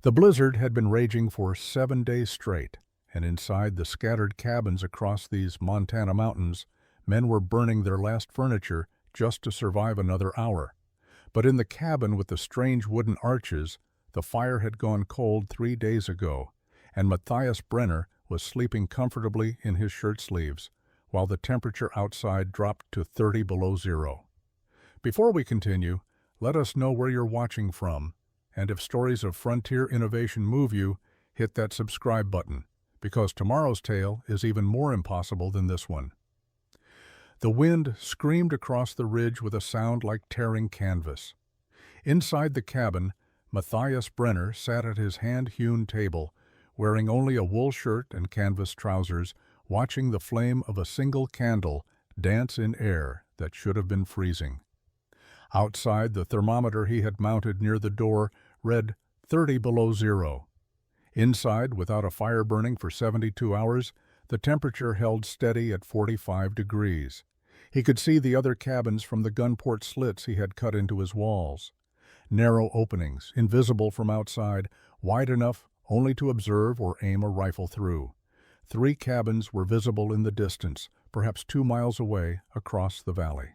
The blizzard had been raging for 7 days straight, and inside the scattered cabins across these Montana mountains, men were burning their last furniture just to survive another hour. But in the cabin with the strange wooden arches, the fire had gone cold 3 days ago, and Matthias Brenner was sleeping comfortably in his shirt sleeves, while the temperature outside dropped to 30 below zero. Before we continue, let us know where you're watching from, and if stories of frontier innovation move you, hit that subscribe button, because tomorrow's tale is even more impossible than this one. The wind screamed across the ridge with a sound like tearing canvas. Inside the cabin, Matthias Brenner sat at his hand-hewn table, wearing only a wool shirt and canvas trousers, watching the flame of a single candle dance in air that should have been freezing. Outside, the thermometer he had mounted near the door read 30 below zero. Inside, without a fire burning for 72 hours, the temperature held steady at 45 degrees. He could see the other cabins from the gunport slits he had cut into his walls. Narrow openings, invisible from outside, wide enough only to observe or aim a rifle through. 3 cabins were visible in the distance, perhaps 2 miles away across the valley.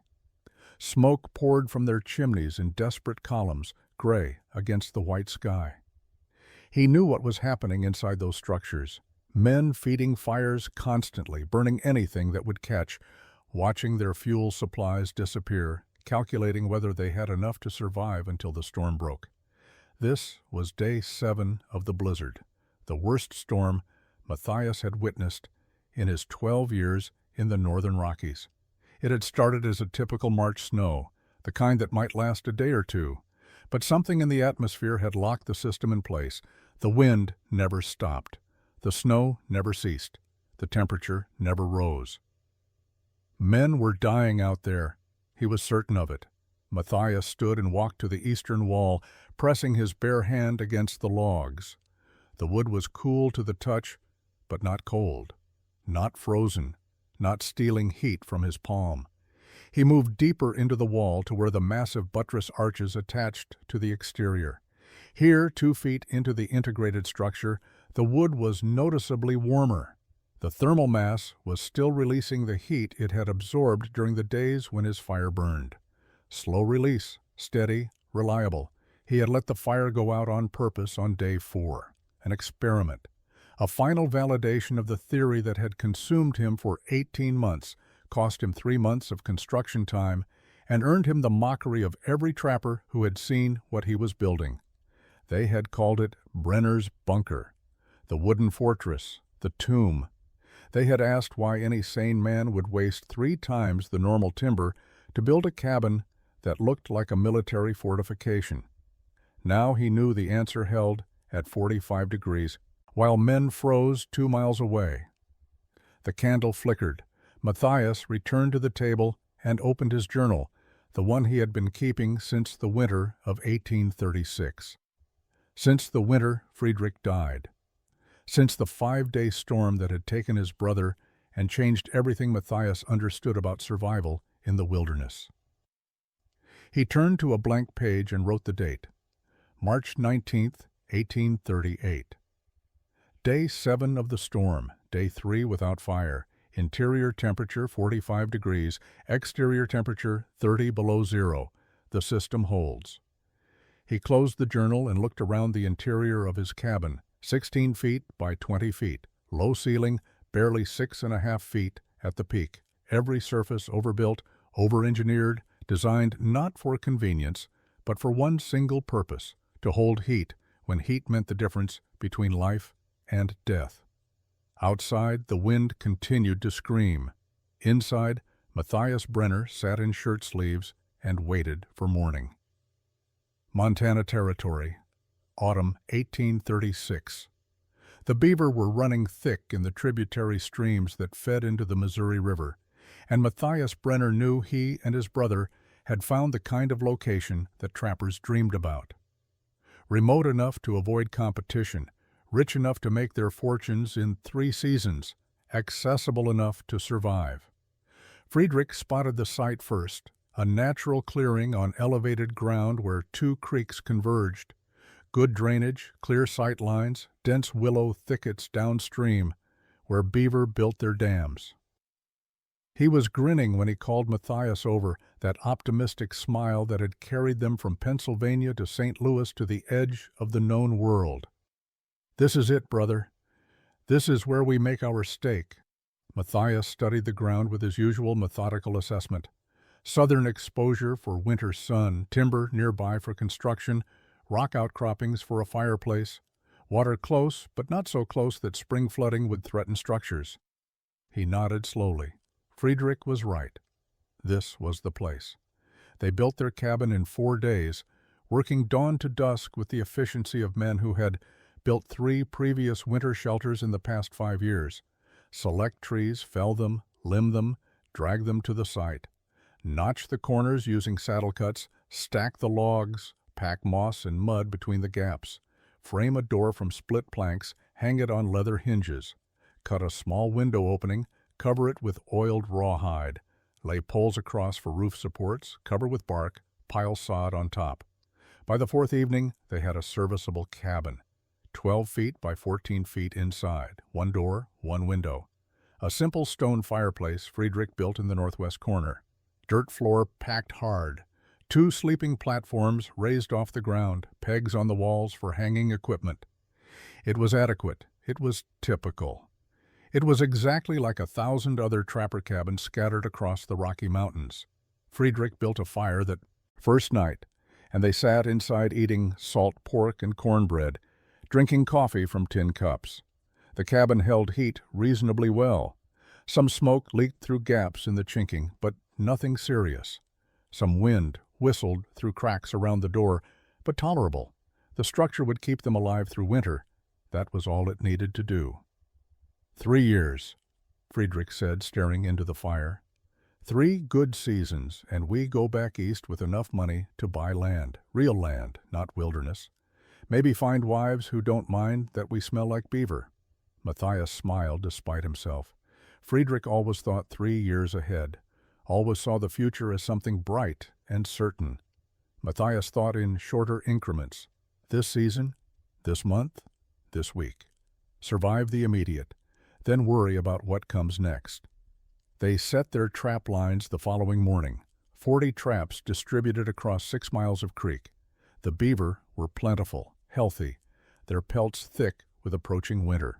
Smoke poured from their chimneys in desperate columns, gray against the white sky. He knew what was happening inside those structures. Men feeding fires constantly, burning anything that would catch, watching their fuel supplies disappear, calculating whether they had enough to survive until the storm broke. This was day 7 of the blizzard, the worst storm Matthias had witnessed in his 12 years in the northern Rockies. It had started as a typical March snow, the kind that might last a day or two, but something in the atmosphere had locked the system in place. The wind never stopped. The snow never ceased. The temperature never rose. Men were dying out there. He was certain of it. Matthias stood and walked to the eastern wall, pressing his bare hand against the logs. The wood was cool to the touch, but not cold, not frozen, not stealing heat from his palm. He moved deeper into the wall to where the massive buttress arches attached to the exterior. Here, 2 feet into the integrated structure, the wood was noticeably warmer. The thermal mass was still releasing the heat it had absorbed during the days when his fire burned. Slow release, steady, reliable. He had let the fire go out on purpose on day 4. An experiment. A final validation of the theory that had consumed him for 18 months, cost him 3 months of construction time, and earned him the mockery of every trapper who had seen what he was building. They had called it Brenner's Bunker, the wooden fortress, the tomb. They had asked why any sane man would waste 3 times the normal timber to build a cabin that looked like a military fortification. Now he knew the answer held at 45 degrees, while men froze 2 miles away. The candle flickered. Matthias returned to the table and opened his journal, the one he had been keeping since the winter of 1836. Since the winter Friedrich died. Since the 5-day storm that had taken his brother and changed everything Matthias understood about survival in the wilderness. He turned to a blank page and wrote the date. March 19th, 1838. Day 7 of the storm, day 3 without fire, interior temperature 45 degrees, exterior temperature 30 below zero. The system holds. He closed the journal and looked around the interior of his cabin, 16 feet by 20 feet, low ceiling, barely 6.5 feet at the peak. Every surface overbuilt, over-engineered, designed not for convenience, but for one single purpose, to hold heat when heat meant the difference between life and death. Outside, the wind continued to scream. Inside, Matthias Brenner sat in shirt sleeves and waited for morning. Montana Territory, autumn 1836. The beaver were running thick in the tributary streams that fed into the Missouri River, and Matthias Brenner knew he and his brother had found the kind of location that trappers dreamed about. Remote enough to avoid competition, rich enough to make their fortunes in 3 seasons, accessible enough to survive. Friedrich spotted the site first, a natural clearing on elevated ground where 2 creeks converged. Good drainage, clear sight lines, dense willow thickets downstream, where beaver built their dams. He was grinning when he called Matthias over, that optimistic smile that had carried them from Pennsylvania to St. Louis to the edge of the known world. "This is it, brother. This is where we make our stake." Matthias studied the ground with his usual methodical assessment. Southern exposure for winter sun, timber nearby for construction, rock outcroppings for a fireplace, water close but not so close that spring flooding would threaten structures. He nodded slowly. Friedrich was right. This was the place. They built their cabin in 4 days, working dawn to dusk with the efficiency of men who had built 3 previous winter shelters in the past 5 years. Select trees, fell them, limb them, drag them to the site. Notch the corners using saddle cuts, stack the logs, pack moss and mud between the gaps. Frame a door from split planks, hang it on leather hinges. Cut a small window opening, cover it with oiled rawhide. Lay poles across for roof supports, cover with bark, pile sod on top. By the 4th evening, they had a serviceable cabin. 12 feet by 14 feet inside, 1 door, 1 window. A simple stone fireplace Friedrich built in the northwest corner. Dirt floor packed hard. 2 sleeping platforms raised off the ground, pegs on the walls for hanging equipment. It was adequate. It was typical. It was exactly like 1,000 other trapper cabins scattered across the Rocky Mountains. Friedrich built a fire that first night, and they sat inside eating salt pork and cornbread, drinking coffee from tin cups. The cabin held heat reasonably well. Some smoke leaked through gaps in the chinking, but nothing serious. Some wind whistled through cracks around the door, but tolerable. The structure would keep them alive through winter. That was all it needed to do. 3 years, Friedrich said, staring into the fire. 3 good seasons, and we go back east with enough money to buy land, real land, not wilderness. Maybe find wives who don't mind that we smell like beaver. Matthias smiled despite himself. Friedrich always thought 3 years ahead, always saw the future as something bright and certain. Matthias thought in shorter increments. This season, this month, this week. Survive the immediate, then worry about what comes next. They set their trap lines the following morning, 40 traps distributed across 6 miles of creek. The beaver were plentiful, healthy, their pelts thick with approaching winter.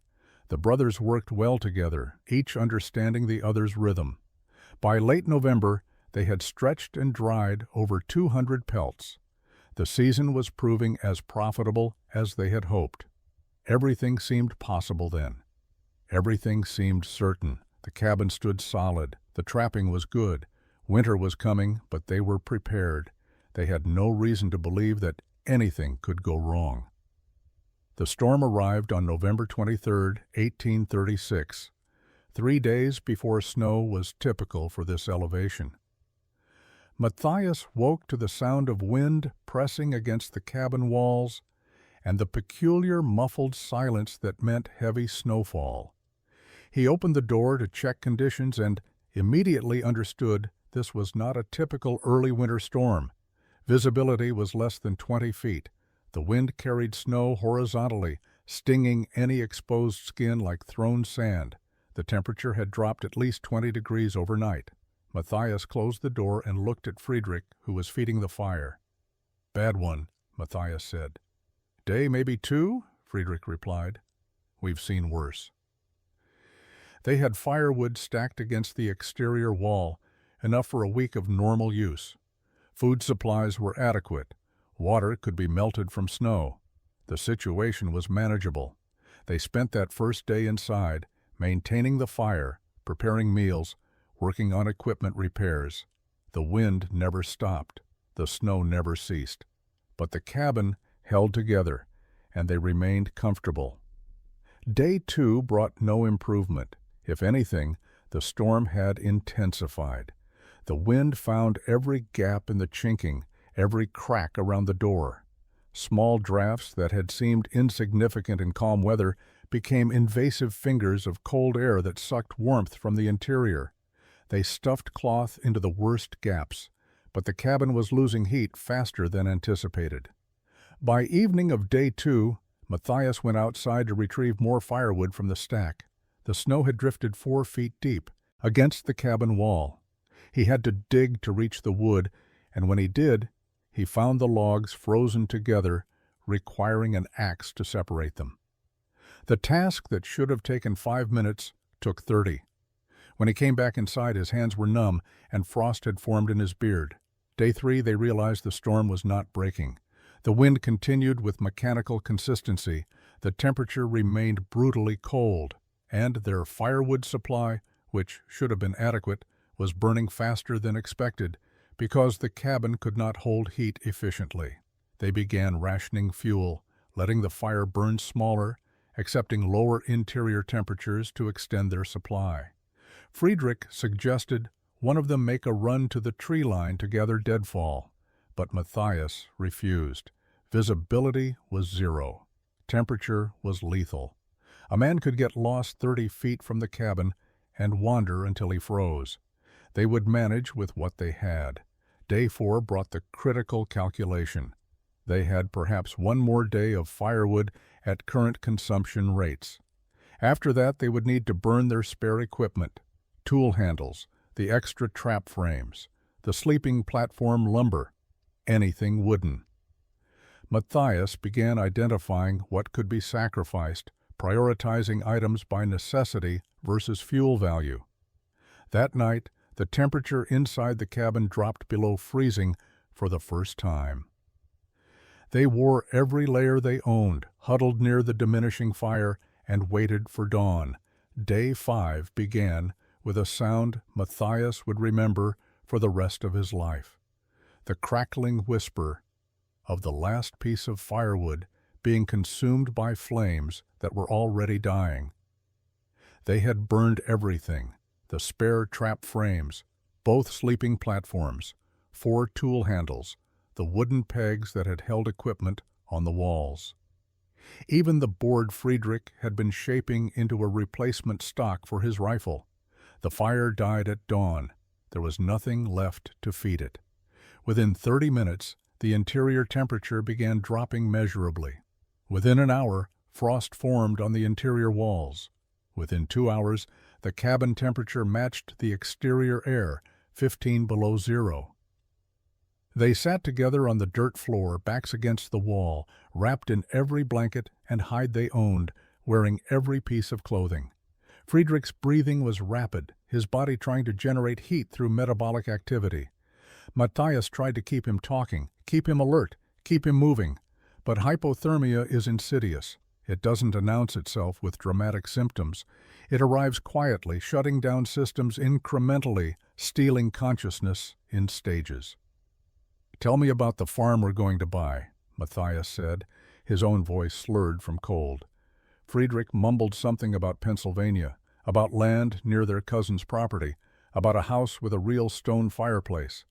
The brothers worked well together, each understanding the other's rhythm. By late November, they had stretched and dried over 200 pelts. The season was proving as profitable as they had hoped. Everything seemed possible then. Everything seemed certain. The cabin stood solid. The trapping was good. Winter was coming, but they were prepared. They had no reason to believe that anything could go wrong. The storm arrived on November 23, 1836, 3 days before snow was typical for this elevation. Matthias woke to the sound of wind pressing against the cabin walls and the peculiar muffled silence that meant heavy snowfall. He opened the door to check conditions and immediately understood this was not a typical early winter storm. Visibility was less than 20 feet. The wind carried snow horizontally, stinging any exposed skin like thrown sand. The temperature had dropped at least 20 degrees overnight. Matthias closed the door and looked at Friedrich, who was feeding the fire. "Bad one," Matthias said. "Day, maybe 2, Friedrich replied. "We've seen worse." They had firewood stacked against the exterior wall, enough for a week of normal use. Food supplies were adequate. Water could be melted from snow. The situation was manageable. They spent that first day inside, maintaining the fire, preparing meals, working on equipment repairs. The wind never stopped. The snow never ceased. But the cabin held together, and they remained comfortable. Day 2 brought no improvement. If anything, the storm had intensified. The wind found every gap in the chinking, every crack around the door. Small drafts that had seemed insignificant in calm weather became invasive fingers of cold air that sucked warmth from the interior. They stuffed cloth into the worst gaps, but the cabin was losing heat faster than anticipated. By evening of day 2, Matthias went outside to retrieve more firewood from the stack. The snow had drifted 4 feet deep, against the cabin wall. He had to dig to reach the wood, and when he did, he found the logs frozen together, requiring an axe to separate them. The task that should have taken 5 minutes took 30. When he came back inside, his hands were numb, and frost had formed in his beard. Day 3, they realized the storm was not breaking. The wind continued with mechanical consistency, the temperature remained brutally cold, and their firewood supply, which should have been adequate, was burning faster than expected because the cabin could not hold heat efficiently. They began rationing fuel, letting the fire burn smaller, accepting lower interior temperatures to extend their supply. Friedrich suggested one of them make a run to the tree line to gather deadfall, but Matthias refused. Visibility was 0. Temperature was lethal. A man could get lost 30 feet from the cabin and wander until he froze. They would manage with what they had. Day 4 brought the critical calculation. They had perhaps one more day of firewood at current consumption rates. After that, they would need to burn their spare equipment, tool handles, the extra trap frames, the sleeping platform lumber, anything wooden. Matthias began identifying what could be sacrificed, prioritizing items by necessity versus fuel value. That night, the temperature inside the cabin dropped below freezing for the first time. They wore every layer they owned, huddled near the diminishing fire, and waited for dawn. Day 5 began with a sound Matthias would remember for the rest of his life. The crackling whisper of the last piece of firewood being consumed by flames that were already dying. They had burned everything, the spare trap frames, both sleeping platforms, 4 tool handles, the wooden pegs that had held equipment on the walls. Even the board Friedrich had been shaping into a replacement stock for his rifle. The fire died at dawn. There was nothing left to feed it. Within 30 minutes, the interior temperature began dropping measurably. Within an hour, frost formed on the interior walls. Within 2 hours, the cabin temperature matched the exterior air, 15 below 0. They sat together on the dirt floor, backs against the wall, wrapped in every blanket and hide they owned, wearing every piece of clothing. Friedrich's breathing was rapid, his body trying to generate heat through metabolic activity. Matthias tried to keep him talking, keep him alert, keep him moving. But hypothermia is insidious. It doesn't announce itself with dramatic symptoms. It arrives quietly, shutting down systems incrementally, stealing consciousness in stages. "Tell me about the farm we're going to buy," Matthias said, his own voice slurred from cold. Friedrich mumbled something about Pennsylvania, about land near their cousin's property, about a house with a real stone fireplace.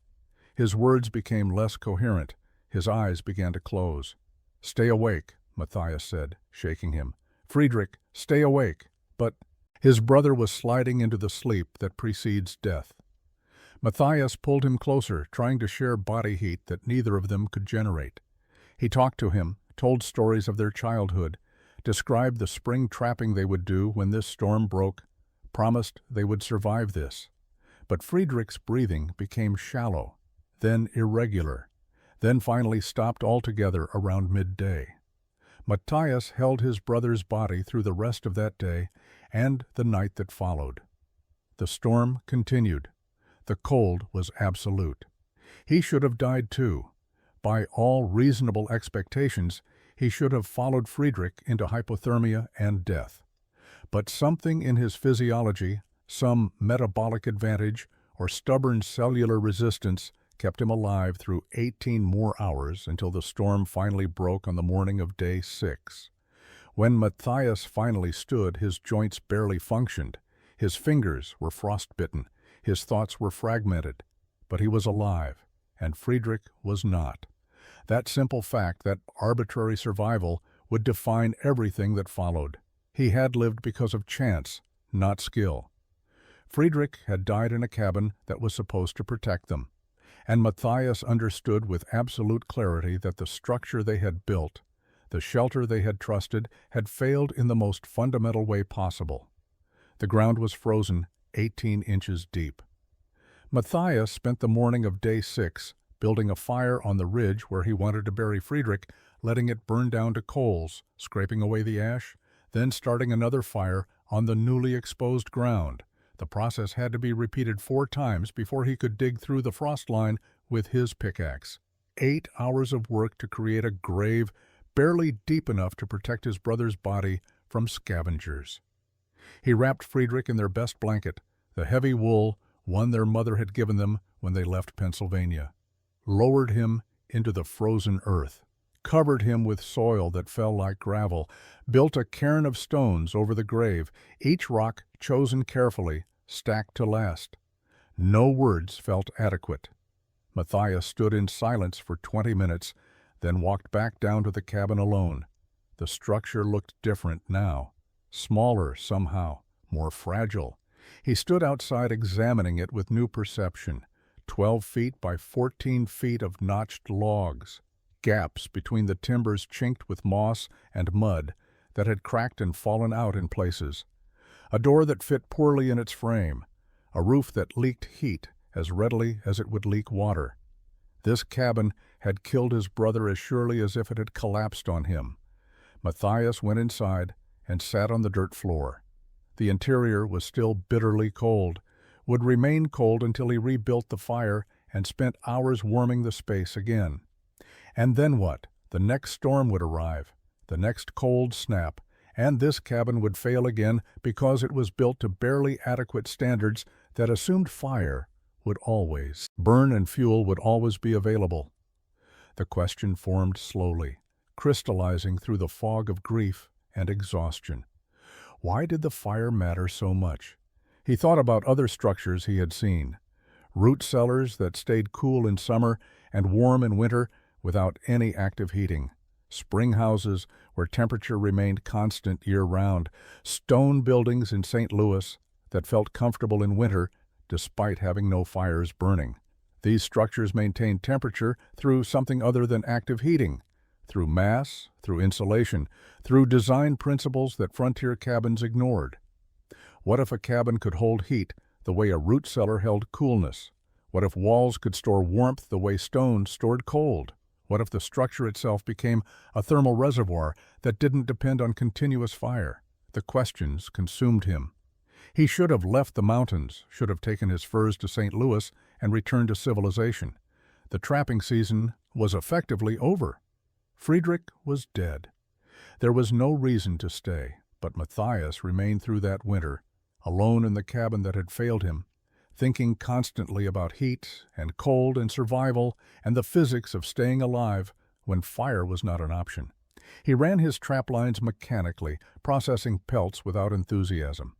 His words became less coherent. His eyes began to close. "Stay awake," Matthias said, shaking him. "Friedrich, stay awake." But his brother was sliding into the sleep that precedes death. Matthias pulled him closer, trying to share body heat that neither of them could generate. He talked to him, told stories of their childhood, described the spring trapping they would do when this storm broke, promised they would survive this. But Friedrich's breathing became shallow, then irregular, then finally stopped altogether around midday. Matthias held his brother's body through the rest of that day and the night that followed. The storm continued. The cold was absolute. He should have died too. By all reasonable expectations, he should have followed Friedrich into hypothermia and death. But something in his physiology, some metabolic advantage or stubborn cellular resistance, kept him alive through 18 more hours until the storm finally broke on the morning of day 6. When Matthias finally stood, his joints barely functioned. His fingers were frostbitten. His thoughts were fragmented. But he was alive, and Friedrich was not. That simple fact, that arbitrary survival, would define everything that followed. He had lived because of chance, not skill. Friedrich had died in a cabin that was supposed to protect them. And Matthias understood with absolute clarity that the structure they had built, the shelter they had trusted, had failed in the most fundamental way possible. The ground was frozen 18 inches deep. Matthias spent the morning of day 6 building a fire on the ridge where he wanted to bury Friedrich, letting it burn down to coals, scraping away the ash, then starting another fire on the newly exposed ground. The process had to be repeated 4 times before he could dig through the frost line with his pickaxe. 8 hours of work to create a grave barely deep enough to protect his brother's body from scavengers. He wrapped Friedrich in their best blanket, the heavy wool, one their mother had given them when they left Pennsylvania, lowered him into the frozen earth, covered him with soil that fell like gravel, built a cairn of stones over the grave, each rock chosen carefully, stacked to last. No words felt adequate. Matthias stood in silence for 20 minutes, then walked back down to the cabin alone. The structure looked different now, smaller somehow, more fragile. He stood outside examining it with new perception. 12 feet by 14 feet of notched logs, gaps between the timbers chinked with moss and mud that had cracked and fallen out in places, a door that fit poorly in its frame, a roof that leaked heat as readily as it would leak water. This cabin had killed his brother as surely as if it had collapsed on him. Matthias went inside and sat on the dirt floor. The interior was still bitterly cold, would remain cold until he rebuilt the fire and spent hours warming the space again. And then what? The next storm would arrive, the next cold snap, and this cabin would fail again because it was built to barely adequate standards that assumed fire would always burn and fuel would always be available. The question formed slowly, crystallizing through the fog of grief and exhaustion. Why did the fire matter so much? He thought about other structures he had seen. Root cellars that stayed cool in summer and warm in winter without any active heating. Spring houses where temperature remained constant year-round. Stone buildings in St. Louis that felt comfortable in winter despite having no fires burning. These structures maintained temperature through something other than active heating, through mass, through insulation, through design principles that frontier cabins ignored. What if a cabin could hold heat the way a root cellar held coolness? What if walls could store warmth the way stone stored cold? What if the structure itself became a thermal reservoir that didn't depend on continuous fire? The questions consumed him. He should have left the mountains, should have taken his furs to St. Louis and returned to civilization. The trapping season was effectively over. Friedrich was dead. There was no reason to stay, but Matthias remained through that winter, alone in the cabin that had failed him, thinking constantly about heat and cold and survival and the physics of staying alive when fire was not an option. He ran his trap lines mechanically, processing pelts without enthusiasm.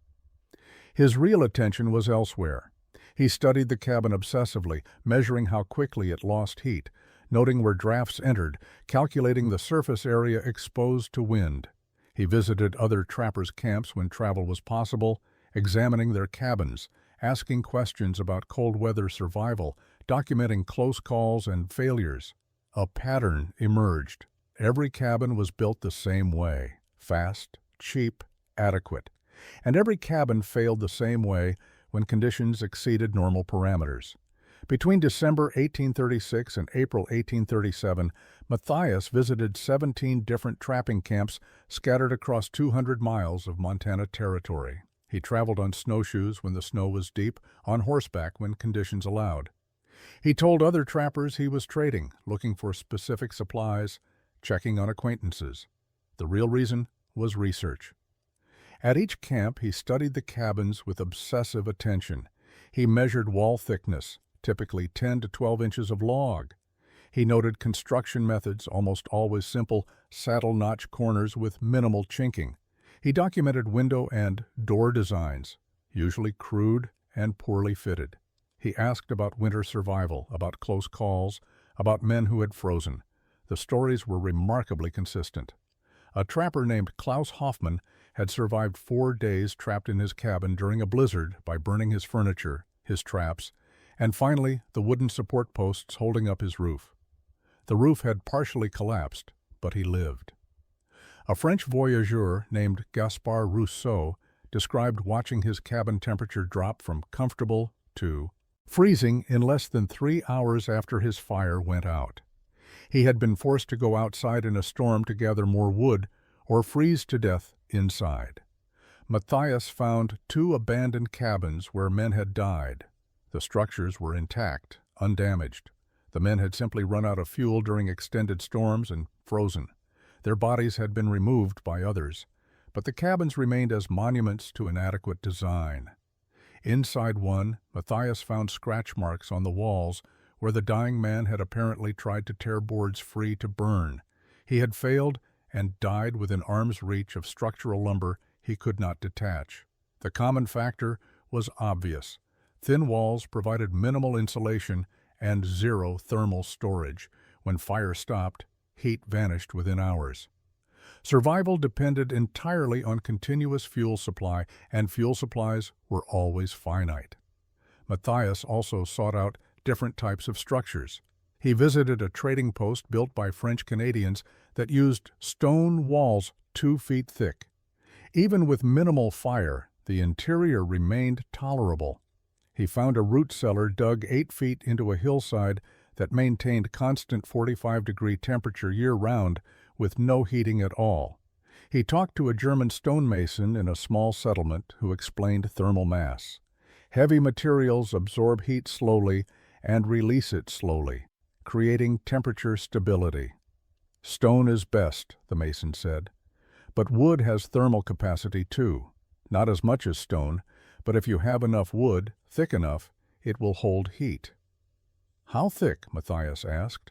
His real attention was elsewhere. He studied the cabin obsessively, measuring how quickly it lost heat, noting where drafts entered, calculating the surface area exposed to wind. He visited other trappers' camps when travel was possible, examining their cabins, asking questions about cold weather survival, documenting close calls and failures. A pattern emerged. Every cabin was built the same way, fast, cheap, adequate. And every cabin failed the same way when conditions exceeded normal parameters. Between December 1836 and April 1837, Matthias visited 17 different trapping camps scattered across 200 miles of Montana territory. He traveled on snowshoes when the snow was deep, on horseback when conditions allowed. He told other trappers he was trading, looking for specific supplies, checking on acquaintances. The real reason was research. At each camp, he studied the cabins with obsessive attention. He measured wall thickness, typically 10 to 12 inches of log. He noted construction methods, almost always simple, saddle-notch corners with minimal chinking. He documented window and door designs, usually crude and poorly fitted. He asked about winter survival, about close calls, about men who had frozen. The stories were remarkably consistent. A trapper named Klaus Hoffman had survived 4 days trapped in his cabin during a blizzard by burning his furniture, his traps, And finally, the wooden support posts holding up his roof. The roof had partially collapsed, but he lived. A French voyageur named Gaspard Rousseau described watching his cabin temperature drop from comfortable to freezing in less than 3 hours after his fire went out. He had been forced to go outside in a storm to gather more wood or freeze to death inside. Matthias found 2 abandoned cabins where men had died. The structures were intact, undamaged. The men had simply run out of fuel during extended storms and frozen. Their bodies had been removed by others, but the cabins remained as monuments to inadequate design. Inside one, Matthias found scratch marks on the walls where the dying man had apparently tried to tear boards free to burn. He had failed and died within arm's reach of structural lumber he could not detach. The common factor was obvious. Thin walls provided minimal insulation and zero thermal storage. When fire stopped, heat vanished within hours. Survival depended entirely on continuous fuel supply, and fuel supplies were always finite. Matthias also sought out different types of structures. He visited a trading post built by French Canadians that used stone walls 2 feet thick. Even with minimal fire, the interior remained tolerable. He found a root cellar dug 8 feet into a hillside that maintained constant 45-degree temperature year-round with no heating at all. He talked to a German stonemason in a small settlement who explained thermal mass. Heavy materials absorb heat slowly and release it slowly, creating temperature stability. Stone is best, the mason said. But wood has thermal capacity too. Not as much as stone, but if you have enough wood, thick enough, it will hold heat. How thick? Matthias asked.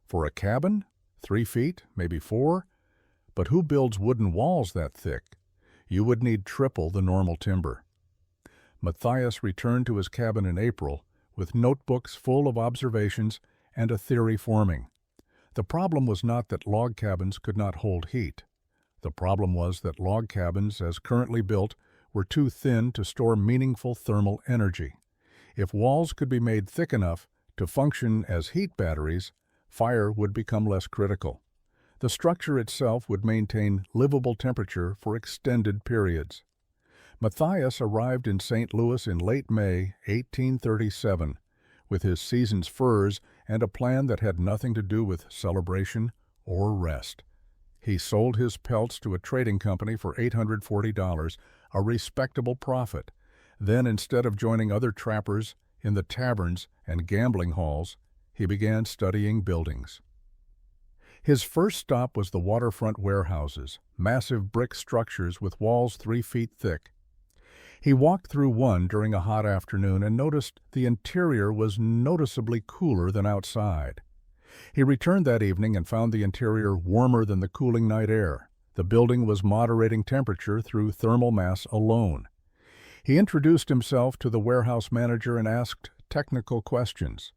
For a cabin? 3 feet, maybe 4? But who builds wooden walls that thick? You would need triple the normal timber. Matthias returned to his cabin in April with notebooks full of observations and a theory forming. The problem was not that log cabins could not hold heat. The problem was that log cabins, as currently built, were too thin to store meaningful thermal energy. If walls could be made thick enough to function as heat batteries, fire would become less critical. The structure itself would maintain livable temperature for extended periods. Matthias arrived in St. Louis in late May 1837 with his season's furs and a plan that had nothing to do with celebration or rest. He sold his pelts to a trading company for $840, a respectable profit. Then, instead of joining other trappers in the taverns and gambling halls, he began studying buildings. His first stop was the waterfront warehouses, massive brick structures with walls 3 feet thick. He walked through one during a hot afternoon and noticed the interior was noticeably cooler than outside. He returned that evening and found the interior warmer than the cooling night air. The building was moderating temperature through thermal mass alone. He introduced himself to the warehouse manager and asked technical questions.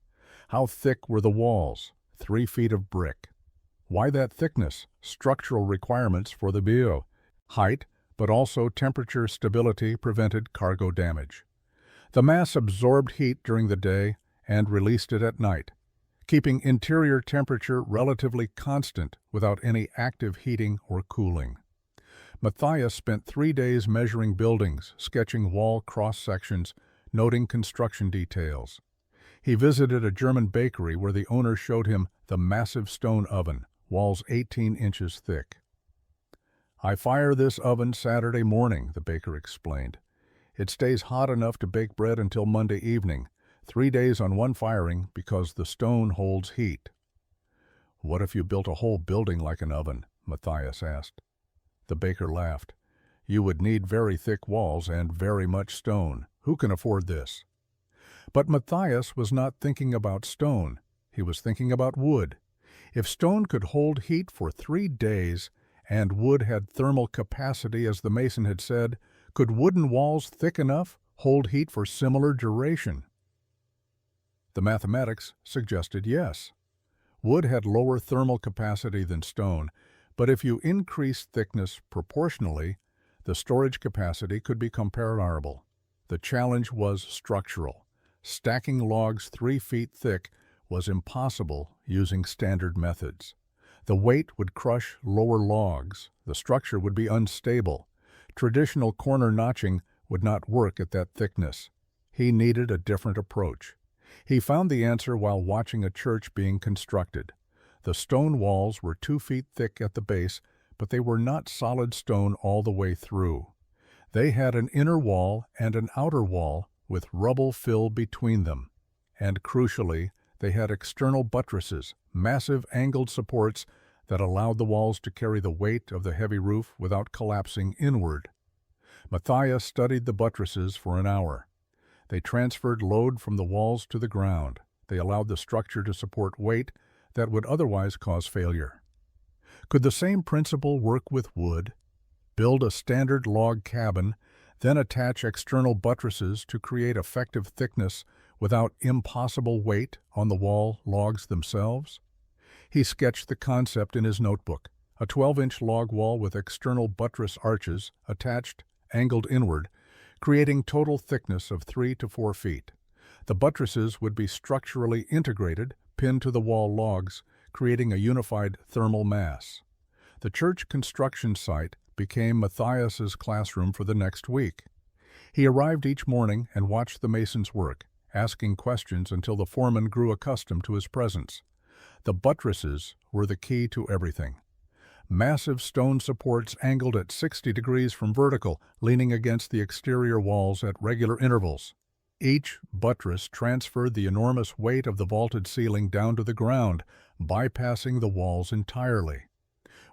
How thick were the walls? 3 feet of brick. Why that thickness? Structural requirements for the bio. Height, but also temperature stability prevented cargo damage. The mass absorbed heat during the day and released it at night, keeping interior temperature relatively constant without any active heating or cooling. Matthias spent 3 days measuring buildings, sketching wall cross-sections, noting construction details. He visited a German bakery where the owner showed him the massive stone oven, walls 18 inches thick. I fire this oven Saturday morning, the baker explained. It stays hot enough to bake bread until Monday evening, 3 days on one firing because the stone holds heat. What if you built a whole building like an oven? Matthias asked. The baker laughed. You would need very thick walls and very much stone. Who can afford this? But Matthias was not thinking about stone. He was thinking about wood. If stone could hold heat for 3 days, and wood had thermal capacity, as the mason had said, could wooden walls thick enough hold heat for similar duration? The mathematics suggested yes. Wood had lower thermal capacity than stone, but if you increased thickness proportionally, the storage capacity could be comparable. The challenge was structural. Stacking logs 3 feet thick was impossible using standard methods. The weight would crush lower logs, the structure would be unstable. Traditional corner notching would not work at that thickness. He needed a different approach. He found the answer while watching a church being constructed. The stone walls were 2 feet thick at the base, but they were not solid stone all the way through. They had an inner wall and an outer wall with rubble fill between them. And crucially, they had external buttresses, massive angled supports that allowed the walls to carry the weight of the heavy roof without collapsing inward. Matthias studied the buttresses for an hour. They transferred load from the walls to the ground. They allowed the structure to support weight that would otherwise cause failure. Could the same principle work with wood? Build a standard log cabin, then attach external buttresses to create effective thickness without impossible weight on the wall logs themselves? He sketched the concept in his notebook, a 12-inch log wall with external buttress arches attached, angled inward, creating total thickness of 3 to 4 feet. The buttresses would be structurally integrated, pinned to the wall logs, creating a unified thermal mass. The church construction site became Matthias's classroom for the next week. He arrived each morning and watched the masons work, asking questions until the foreman grew accustomed to his presence. The buttresses were the key to everything. Massive stone supports angled at 60 degrees from vertical, leaning against the exterior walls at regular intervals. Each buttress transferred the enormous weight of the vaulted ceiling down to the ground, bypassing the walls entirely.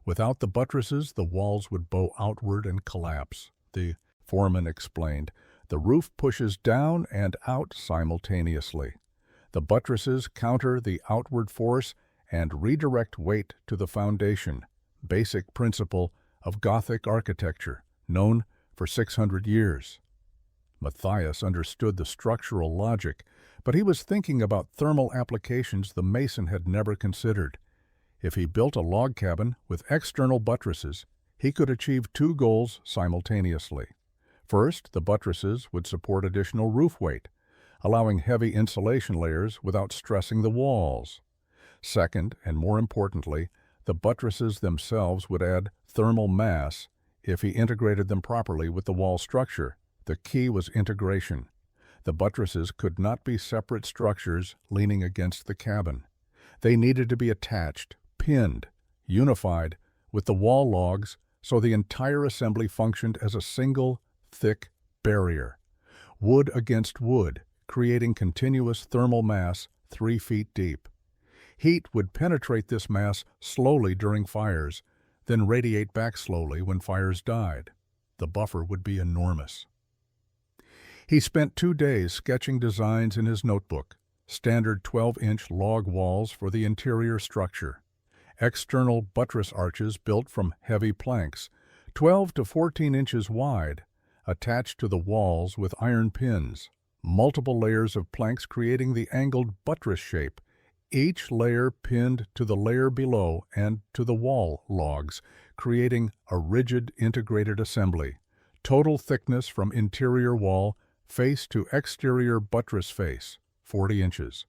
Without the buttresses, the walls would bow outward and collapse. The foreman explained, the roof pushes down and out simultaneously. The buttresses counter the outward force and redirect weight to the foundation, basic principle of Gothic architecture, known for 600 years. Matthias understood the structural logic, but he was thinking about thermal applications the mason had never considered. If he built a log cabin with external buttresses, he could achieve 2 goals simultaneously. First, the buttresses would support additional roof weight, allowing heavy insulation layers without stressing the walls. Second, and more importantly, the buttresses themselves would add thermal mass if he integrated them properly with the wall structure. The key was integration. The buttresses could not be separate structures leaning against the cabin. They needed to be attached, pinned, unified with the wall logs so the entire assembly functioned as a single, thick barrier. Wood against wood, creating continuous thermal mass 3 feet deep. Heat would penetrate this mass slowly during fires, then radiate back slowly when fires died. The buffer would be enormous. He spent 2 days sketching designs in his notebook, standard 12-inch log walls for the interior structure, external buttress arches built from heavy planks, 12 to 14 inches wide, attached to the walls with iron pins, multiple layers of planks creating the angled buttress shape, each layer pinned to the layer below and to the wall logs, creating a rigid integrated assembly. Total thickness from interior wall face to exterior buttress face, 40 inches.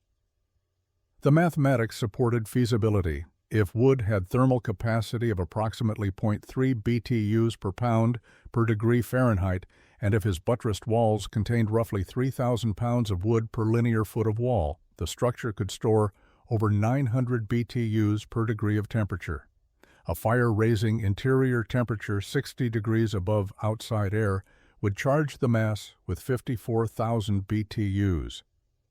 The mathematics supported feasibility. If wood had thermal capacity of approximately 0.3 BTUs per pound per degree Fahrenheit, and if his buttressed walls contained roughly 3,000 pounds of wood per linear foot of wall, the structure could store over 900 BTUs per degree of temperature. A fire-raising interior temperature 60 degrees above outside air would charge the mass with 54,000 BTUs.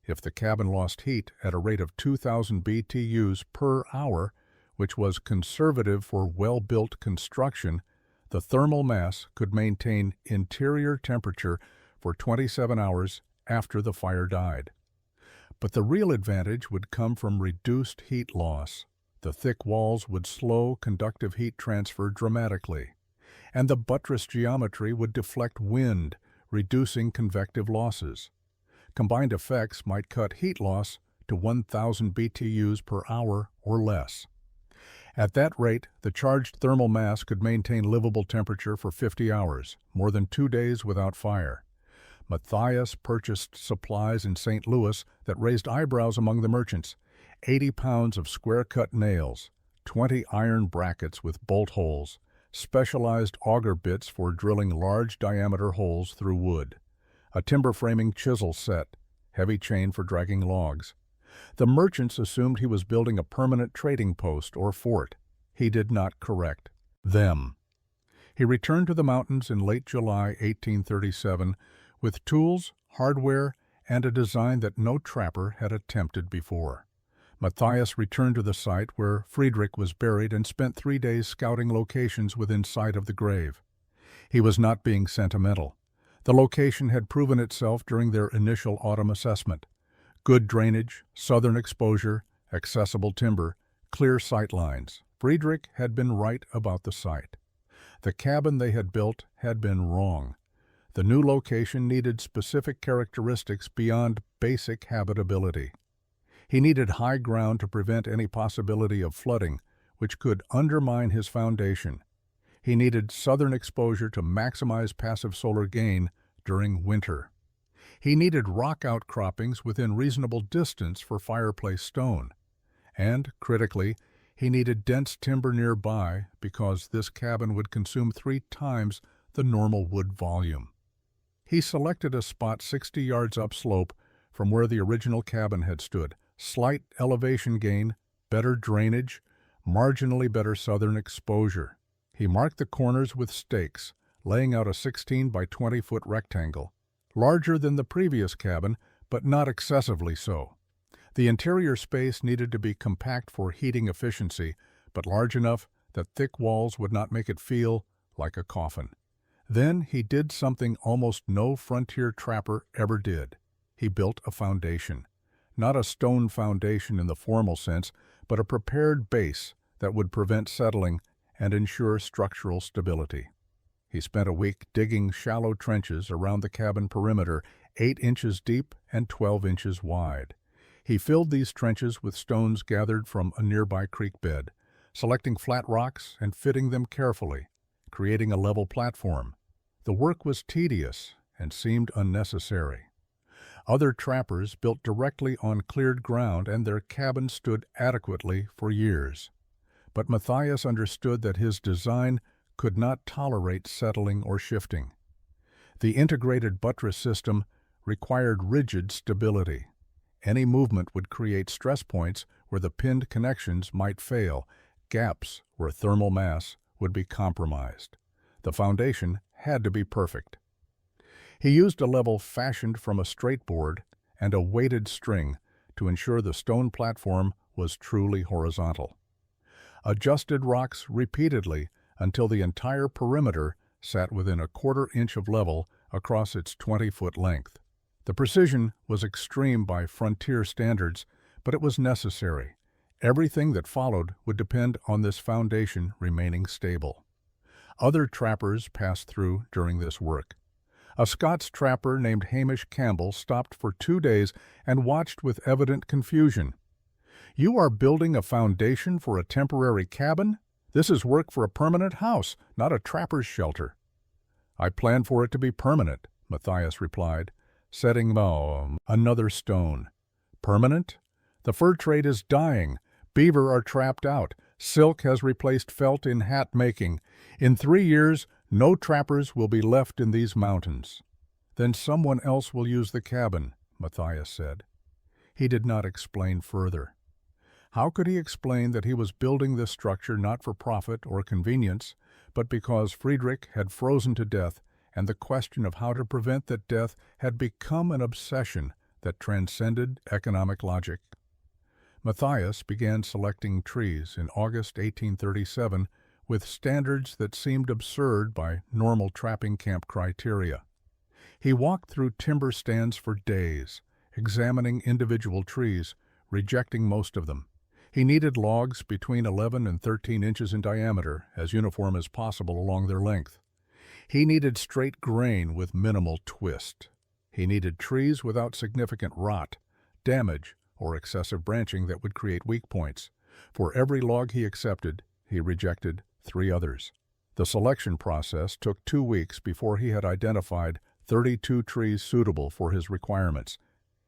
If the cabin lost heat at a rate of 2,000 BTUs per hour, which was conservative for well-built construction, the thermal mass could maintain interior temperature for 27 hours after the fire died. But the real advantage would come from reduced heat loss. The thick walls would slow conductive heat transfer dramatically, and the buttress geometry would deflect wind, reducing convective losses. Combined effects might cut heat loss to 1,000 BTUs per hour or less. At that rate, the charged thermal mass could maintain livable temperature for 50 hours, more than 2 days without fire. Matthias purchased supplies in St. Louis that raised eyebrows among the merchants: 80 pounds of square-cut nails, 20 iron brackets with bolt holes, specialized auger bits for drilling large-diameter holes through wood, a timber-framing chisel set, heavy chain for dragging logs. The merchants assumed he was building a permanent trading post or fort. He did not correct them. He returned to the mountains in late July 1837 with tools, hardware, and a design that no trapper had attempted before. Matthias returned to the site where Friedrich was buried and spent 3 days scouting locations within sight of the grave. He was not being sentimental. The location had proven itself during their initial autumn assessment. Good drainage, southern exposure, accessible timber, clear sight lines. Friedrich had been right about the site. The cabin they had built had been wrong. The new location needed specific characteristics beyond basic habitability. He needed high ground to prevent any possibility of flooding, which could undermine his foundation. He needed southern exposure to maximize passive solar gain during winter. He needed rock outcroppings within reasonable distance for fireplace stone. And, critically, he needed dense timber nearby because this cabin would consume 3 times the normal wood volume. He selected a spot 60 yards upslope from where the original cabin had stood. Slight elevation gain, better drainage, marginally better southern exposure. He marked the corners with stakes, laying out a 16 by 20 foot rectangle, larger than the previous cabin, but not excessively so. The interior space needed to be compact for heating efficiency, but large enough that thick walls would not make it feel like a coffin. Then he did something almost no frontier trapper ever did. He built a foundation. Not a stone foundation in the formal sense, but a prepared base that would prevent settling and ensure structural stability. He spent a week digging shallow trenches around the cabin perimeter, 8 inches deep and 12 inches wide. He filled these trenches with stones gathered from a nearby creek bed, selecting flat rocks and fitting them carefully, creating a level platform. The work was tedious and seemed unnecessary. Other trappers built directly on cleared ground, and their cabins stood adequately for years. But Matthias understood that his design could not tolerate settling or shifting. The integrated buttress system required rigid stability. Any movement would create stress points where the pinned connections might fail, gaps where thermal mass would be compromised. The foundation had to be perfect. He used a level fashioned from a straight board and a weighted string to ensure the stone platform was truly horizontal. Adjusted rocks repeatedly until the entire perimeter sat within a 1/4 inch of level across its 20-foot length. The precision was extreme by frontier standards, but it was necessary. Everything that followed would depend on this foundation remaining stable. Other trappers passed through during this work. A Scots trapper named Hamish Campbell stopped for 2 days and watched with evident confusion. "You are building a foundation for a temporary cabin? This is work for a permanent house, not a trapper's shelter." "I plan for it to be permanent," Matthias replied, setting another stone. "Permanent? The fur trade is dying. Beaver are trapped out. Silk has replaced felt in hat making. In 3 years, no trappers will be left in these mountains." "Then someone else will use the cabin," Matthias said. He did not explain further. How could he explain that he was building this structure not for profit or convenience, but because Friedrich had frozen to death, and the question of how to prevent that death had become an obsession that transcended economic logic? Matthias began selecting trees in August 1837 with standards that seemed absurd by normal trapping camp criteria. He walked through timber stands for days, examining individual trees, rejecting most of them. He needed logs between 11 and 13 inches in diameter, as uniform as possible along their length. He needed straight grain with minimal twist. He needed trees without significant rot, damage, or excessive branching that would create weak points. For every log he accepted, he rejected 3 others. The selection process took 2 weeks before he had identified 32 trees suitable for his requirements.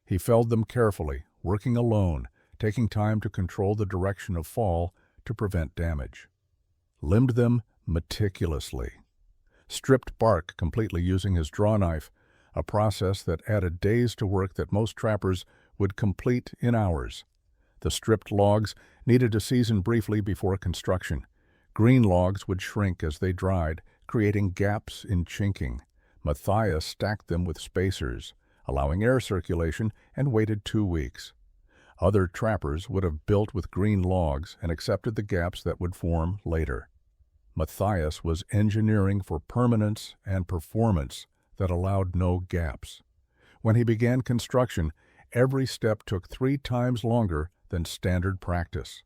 He felled them carefully, working alone, taking time to control the direction of fall to prevent damage. Limbed them meticulously. Stripped bark completely using his draw knife, a process that added days to work that most trappers would complete in hours. The stripped logs needed to season briefly before construction. Green logs would shrink as they dried, creating gaps in chinking. Matthias stacked them with spacers, allowing air circulation, and waited 2 weeks. Other trappers would have built with green logs and accepted the gaps that would form later. Matthias was engineering for permanence and performance that allowed no gaps. When he began construction, every step took 3 times longer than standard practice.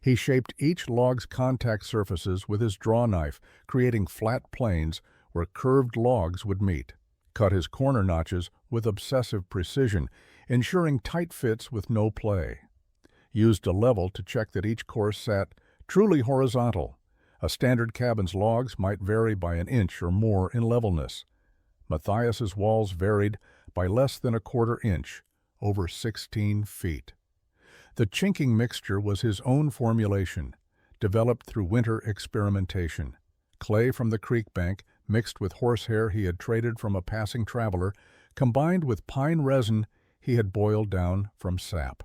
He shaped each log's contact surfaces with his draw knife, creating flat planes where curved logs would meet. Cut his corner notches with obsessive precision, ensuring tight fits with no play. Used a level to check that each course sat truly horizontal. A standard cabin's logs might vary by an inch or more in levelness. Matthias's walls varied by less than a quarter inch, over 16 feet. The chinking mixture was his own formulation, developed through winter experimentation. Clay from the creek bank, mixed with horsehair he had traded from a passing traveler, combined with pine resin he had boiled down from sap.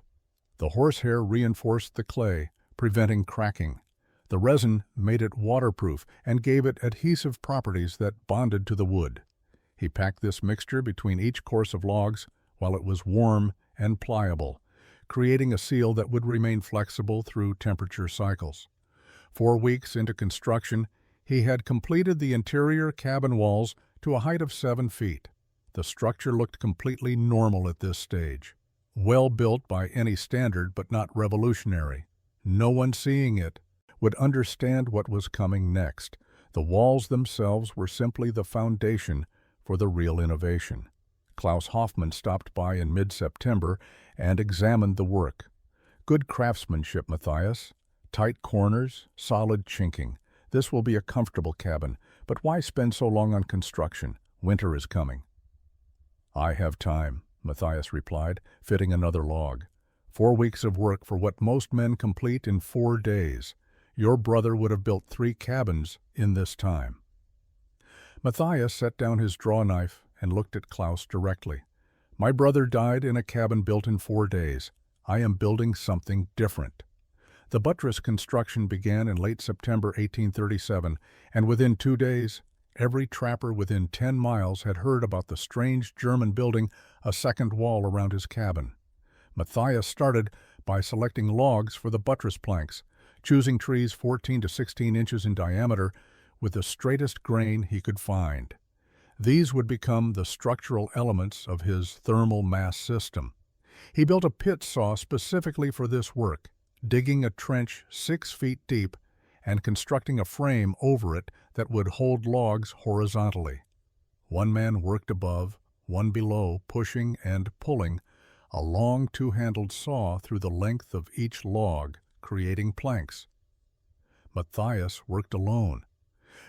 The horsehair reinforced the clay, preventing cracking. The resin made it waterproof and gave it adhesive properties that bonded to the wood. He packed this mixture between each course of logs while it was warm and pliable, creating a seal that would remain flexible through temperature cycles. 4 weeks into construction, he had completed the interior cabin walls to a height of 7 feet. The structure looked completely normal at this stage. Well built by any standard, but not revolutionary. No one seeing it would understand what was coming next. The walls themselves were simply the foundation for the real innovation. Klaus Hoffmann stopped by in mid-September and examined the work. Good craftsmanship, Matthias. Tight corners, solid chinking. This will be a comfortable cabin, but why spend so long on construction? Winter is coming. I have time, Matthias replied, fitting another log. 4 weeks of work for what most men complete in 4 days. Your brother would have built 3 cabins in this time. Matthias set down his draw knife and looked at Klaus directly. My brother died in a cabin built in 4 days. I am building something different. The buttress construction began in late September 1837, and within 2 days, every trapper within 10 miles had heard about the strange German building a second wall around his cabin. Matthias started by selecting logs for the buttress planks, choosing trees 14 to 16 inches in diameter with the straightest grain he could find. These would become the structural elements of his thermal mass system. He built a pit saw specifically for this work, digging a trench 6 feet deep and constructing a frame over it that would hold logs horizontally. One man worked above, one below, pushing and pulling a long 2-handled saw through the length of each log, creating planks. Matthias worked alone,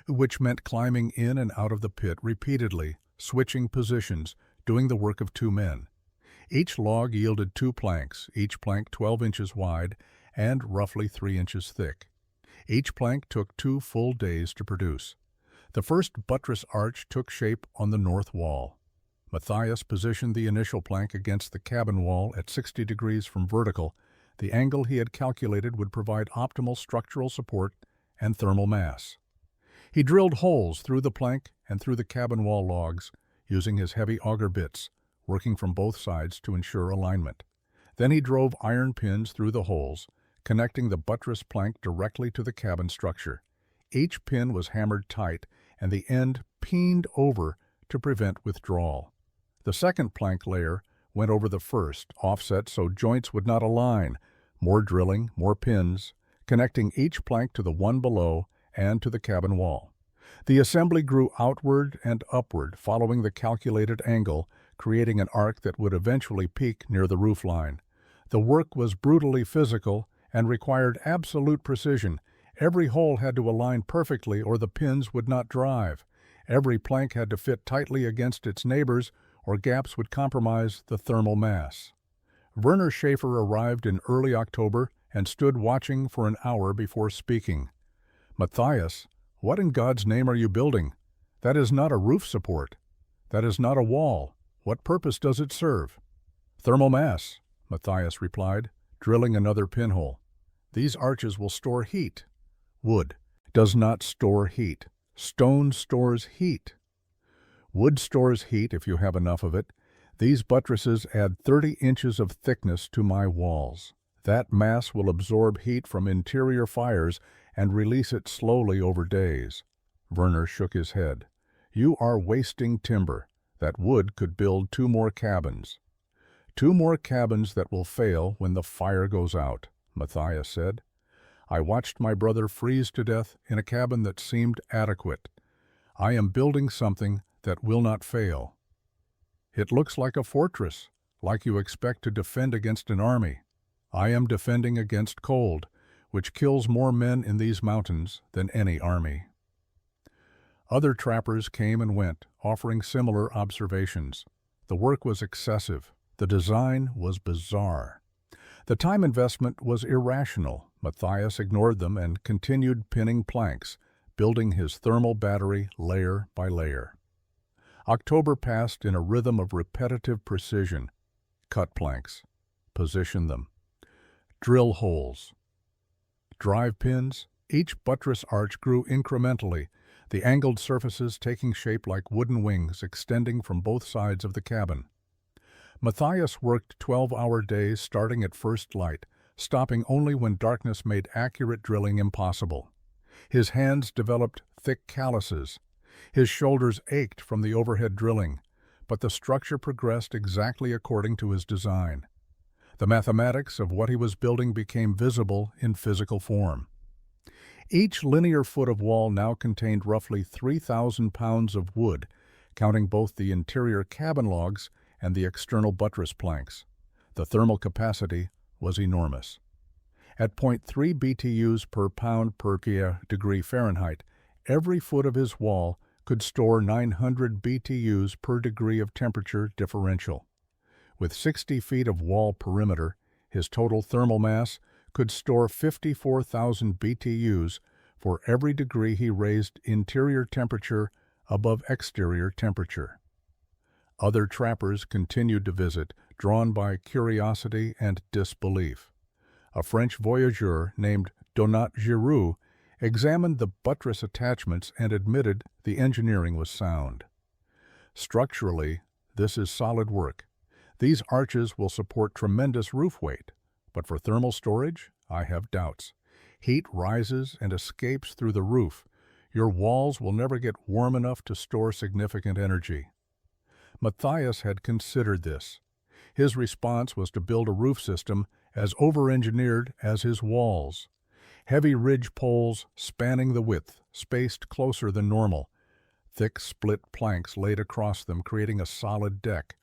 which meant climbing in and out of the pit repeatedly, switching positions, doing the work of 2 men. Each log yielded 2 planks, each plank 12 inches wide and roughly 3 inches thick. Each plank took 2 full days to produce. The first buttress arch took shape on the north wall. Matthias positioned the initial plank against the cabin wall at 60 degrees from vertical. The angle he had calculated would provide optimal structural support and thermal mass. He drilled holes through the plank and through the cabin wall logs, using his heavy auger bits, working from both sides to ensure alignment. Then he drove iron pins through the holes, connecting the buttress plank directly to the cabin structure. Each pin was hammered tight and the end peened over to prevent withdrawal. The second plank layer went over the first, offset so joints would not align. More drilling, more pins, connecting each plank to the one below and to the cabin wall. The assembly grew outward and upward, following the calculated angle, creating an arc that would eventually peak near the roof line. The work was brutally physical and required absolute precision. Every hole had to align perfectly or the pins would not drive. Every plank had to fit tightly against its neighbors, or gaps would compromise the thermal mass. Werner Schaefer arrived in early October and stood watching for an hour before speaking. "Matthias, what in God's name are you building? That is not a roof support. That is not a wall. What purpose does it serve?" "Thermal mass," Matthias replied, drilling another pinhole. "These arches will store heat." "Wood does not store heat. Stone stores heat." "Wood stores heat if you have enough of it. These buttresses add 30 inches of thickness to my walls. That mass will absorb heat from interior fires and release it slowly over days." Werner shook his head. "You are wasting timber. That wood could build 2 more cabins." "2 more cabins that will fail when the fire goes out," Matthias said. "I watched my brother freeze to death in a cabin that seemed adequate. I am building something that will not fail." "It looks like a fortress, like you expect to defend against an army." "I am defending against cold, which kills more men in these mountains than any army." Other trappers came and went, offering similar observations. The work was excessive. The design was bizarre. The time investment was irrational. Matthias ignored them and continued pinning planks, building his thermal battery layer by layer. October passed in a rhythm of repetitive precision. Cut planks. Position them. Drill holes. Drive pins. Each buttress arch grew incrementally, the angled surfaces taking shape like wooden wings extending from both sides of the cabin. Matthias worked 12-hour days starting at first light, stopping only when darkness made accurate drilling impossible. His hands developed thick calluses. His shoulders ached from the overhead drilling, but the structure progressed exactly according to his design. The mathematics of what he was building became visible in physical form. Each linear foot of wall now contained roughly 3,000 pounds of wood, counting both the interior cabin logs and the external buttress planks. The thermal capacity was enormous. At 0.3 BTUs per pound per degree Fahrenheit, every foot of his wall could store 900 BTUs per degree of temperature differential. With 60 feet of wall perimeter, his total thermal mass could store 54,000 BTUs for every degree he raised interior temperature above exterior temperature. Other trappers continued to visit, drawn by curiosity and disbelief. A French voyageur named Donat Giroux examined the buttress attachments and admitted the engineering was sound. "Structurally, this is solid work. These arches will support tremendous roof weight, but for thermal storage, I have doubts. Heat rises and escapes through the roof. Your walls will never get warm enough to store significant energy." Matthias had considered this. His response was to build a roof system as over-engineered as his walls. Heavy ridge poles spanning the width, spaced closer than normal. Thick split planks laid across them, creating a solid deck.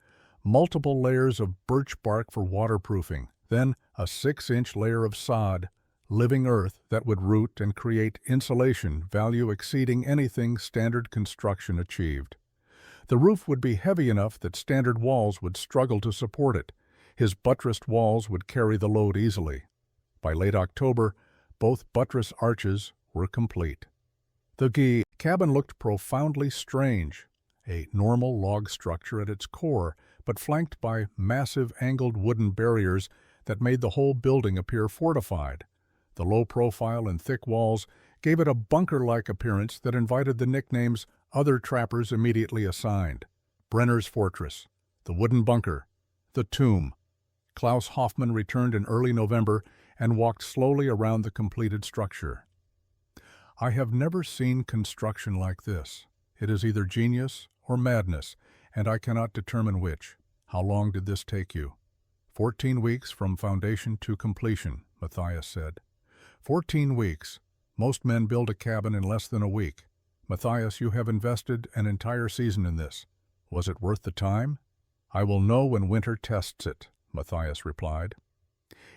Multiple layers of birch bark for waterproofing, then a 6-inch layer of sod, living earth that would root and create insulation value exceeding anything standard construction achieved. The roof would be heavy enough that standard walls would struggle to support it. His buttressed walls would carry the load easily. By late October, both buttress arches were complete. The cabin looked profoundly strange, a normal log structure at its core, but flanked by massive angled wooden barriers that made the whole building appear fortified. The low profile and thick walls gave it a bunker-like appearance that invited the nicknames other trappers immediately assigned: Brenner's Fortress, the Wooden Bunker, the Tomb. Klaus Hoffmann returned in early November and walked slowly around the completed structure. "I have never seen construction like this. It is either genius or madness, and I cannot determine which. How long did this take you?" 14 weeks from foundation to completion, Matthias said. 14 weeks. Most men build a cabin in less than a week. Matthias, you have invested an entire season in this. Was it worth the time? "I will know when winter tests it," Matthias replied.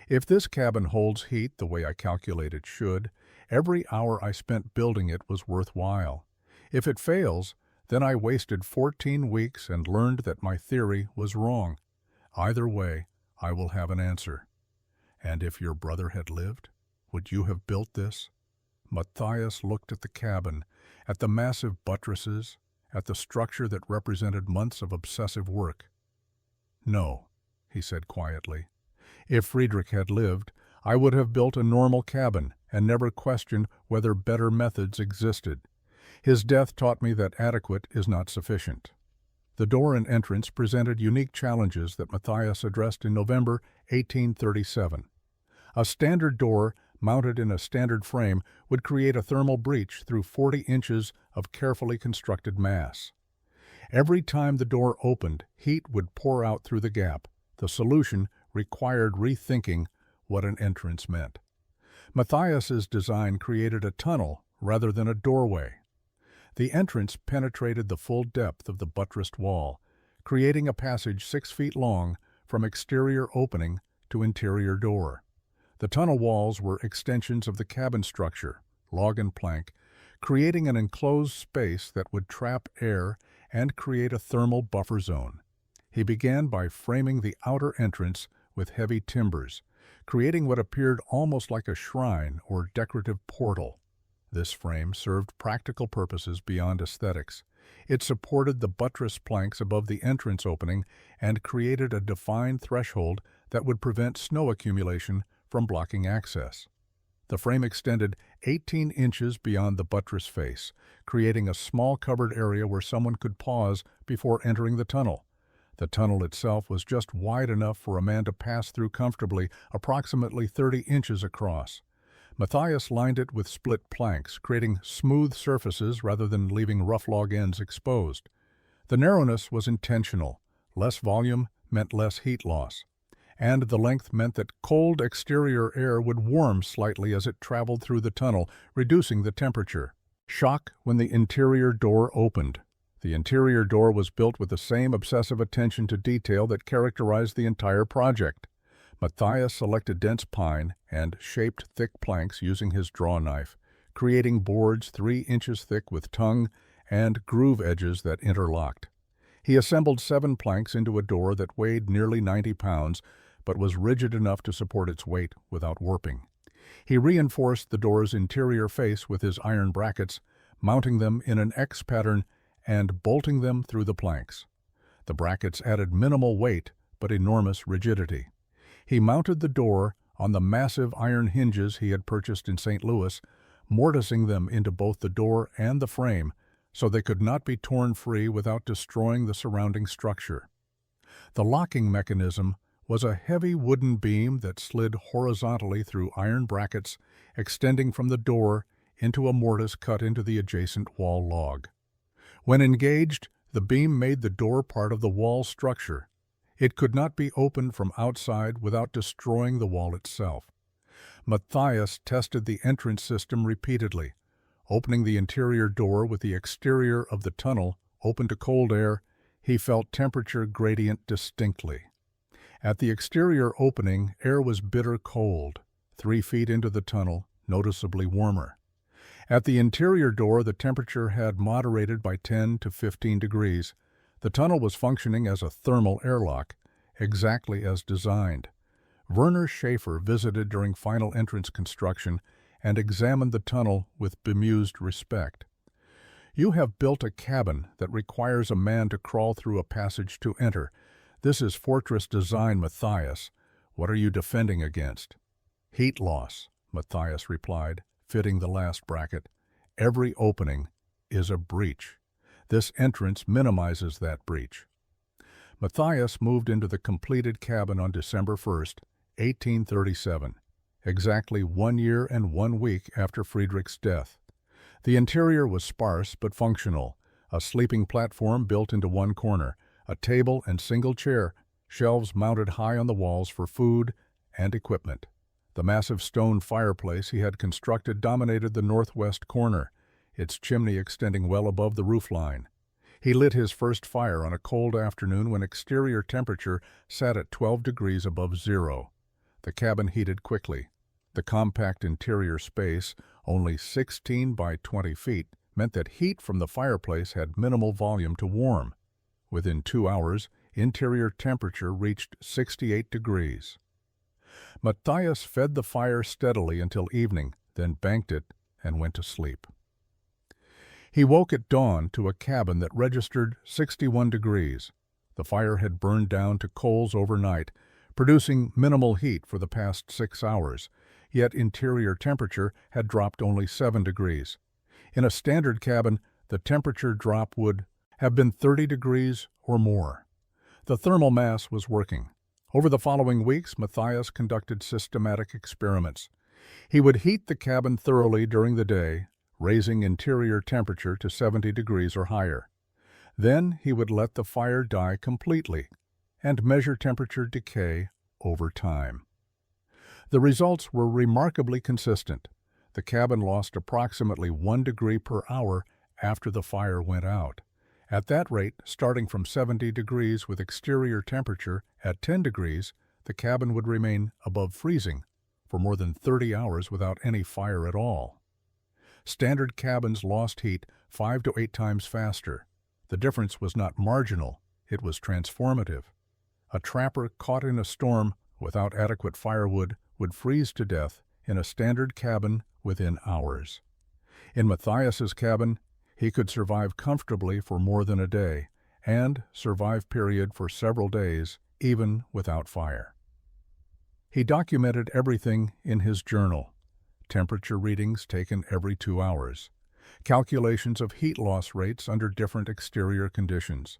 "If this cabin holds heat the way I calculate it should, every hour I spent building it was worthwhile. If it fails, Then I wasted 14 weeks and learned that my theory was wrong. Either way, I will have an answer. And if your brother had lived, would you have built this? Matthias looked at the cabin, at the massive buttresses, at the structure that represented months of obsessive work. No, he said quietly. If Friedrich had lived, I would have built a normal cabin and never questioned whether better methods existed. His death taught me that adequate is not sufficient. The door and entrance presented unique challenges that Matthias addressed in November 1837. A standard door mounted in a standard frame would create a thermal breach through 40 inches of carefully constructed mass. Every time the door opened, heat would pour out through the gap. The solution required rethinking what an entrance meant. Matthias's design created a tunnel rather than a doorway. The entrance penetrated the full depth of the buttressed wall, creating a passage 6 feet long from exterior opening to interior door. The tunnel walls were extensions of the cabin structure, log and plank, creating an enclosed space that would trap air and create a thermal buffer zone. He began by framing the outer entrance with heavy timbers, creating what appeared almost like a shrine or decorative portal. This frame served practical purposes beyond aesthetics. It supported the buttress planks above the entrance opening and created a defined threshold that would prevent snow accumulation from blocking access. The frame extended 18 inches beyond the buttress face, creating a small covered area where someone could pause before entering the tunnel. The tunnel itself was just wide enough for a man to pass through comfortably, approximately 30 inches across. Matthias lined it with split planks, creating smooth surfaces rather than leaving rough log ends exposed. The narrowness was intentional. Less volume meant less heat loss. And the length meant that cold exterior air would warm slightly as it traveled through the tunnel, reducing the temperature. Shock when the interior door opened. The interior door was built with the same obsessive attention to detail that characterized the entire project. Matthias selected dense pine and shaped thick planks using his draw knife, creating boards 3 inches thick with tongue and groove edges that interlocked. He assembled 7 planks into a door that weighed nearly 90 pounds, but was rigid enough to support its weight without warping. He reinforced the door's interior face with his iron brackets, mounting them in an X pattern and bolting them through the planks. The brackets added minimal weight but enormous rigidity. He mounted the door on the massive iron hinges he had purchased in St. Louis, mortising them into both the door and the frame so they could not be torn free without destroying the surrounding structure. The locking mechanism was a heavy wooden beam that slid horizontally through iron brackets, extending from the door into a mortise cut into the adjacent wall log. When engaged, the beam made the door part of the wall structure. It could not be opened from outside without destroying the wall itself. Matthias tested the entrance system repeatedly, opening the interior door with the exterior of the tunnel open to cold air. He felt temperature gradient distinctly. At the exterior opening, air was bitter cold, 3 feet into the tunnel, noticeably warmer. At the interior door, the temperature had moderated by 10 to 15 degrees. The tunnel was functioning as a thermal airlock, exactly as designed. Werner Schaefer visited during final entrance construction and examined the tunnel with bemused respect. "You have built a cabin that requires a man to crawl through a passage to enter. This is fortress design, Matthias. What are you defending against?" "Heat loss," Matthias replied, fitting the last bracket. "Every opening is a breach. This entrance minimizes that breach." Matthias moved into the completed cabin on December 1st, 1837, exactly 1 year and 1 week after Friedrich's death. The interior was sparse but functional, a sleeping platform built into one corner, a table and single chair, shelves mounted high on the walls for food and equipment. The massive stone fireplace he had constructed dominated the northwest corner, its chimney extending well above the roofline. He lit his first fire on a cold afternoon when exterior temperature sat at 12 degrees above zero. The cabin heated quickly. The compact interior space, only 16 by 20 feet, meant that heat from the fireplace had minimal volume to warm. Within 2 hours, interior temperature reached 68 degrees. Matthias fed the fire steadily until evening, then banked it and went to sleep. He woke at dawn to a cabin that registered 61 degrees. The fire had burned down to coals overnight, producing minimal heat for the past 6 hours, yet interior temperature had dropped only 7 degrees. In a standard cabin, the temperature drop would have been 30 degrees or more. The thermal mass was working. Over the following weeks, Matthias conducted systematic experiments. He would heat the cabin thoroughly during the day, raising interior temperature to 70 degrees or higher. Then he would let the fire die completely and measure temperature decay over time. The results were remarkably consistent. The cabin lost approximately 1 degree per hour after the fire went out. At that rate, starting from 70 degrees with exterior temperature at 10 degrees, the cabin would remain above freezing for more than 30 hours without any fire at all. Standard cabins lost heat 5 to 8 times faster. The difference was not marginal, it was transformative. A trapper caught in a storm without adequate firewood would freeze to death in a standard cabin within hours. In Matthias's cabin, he could survive comfortably for more than a day, and survive period for several days, even without fire. He documented everything in his journal: temperature readings taken every 2 hours, calculations of heat loss rates under different exterior conditions,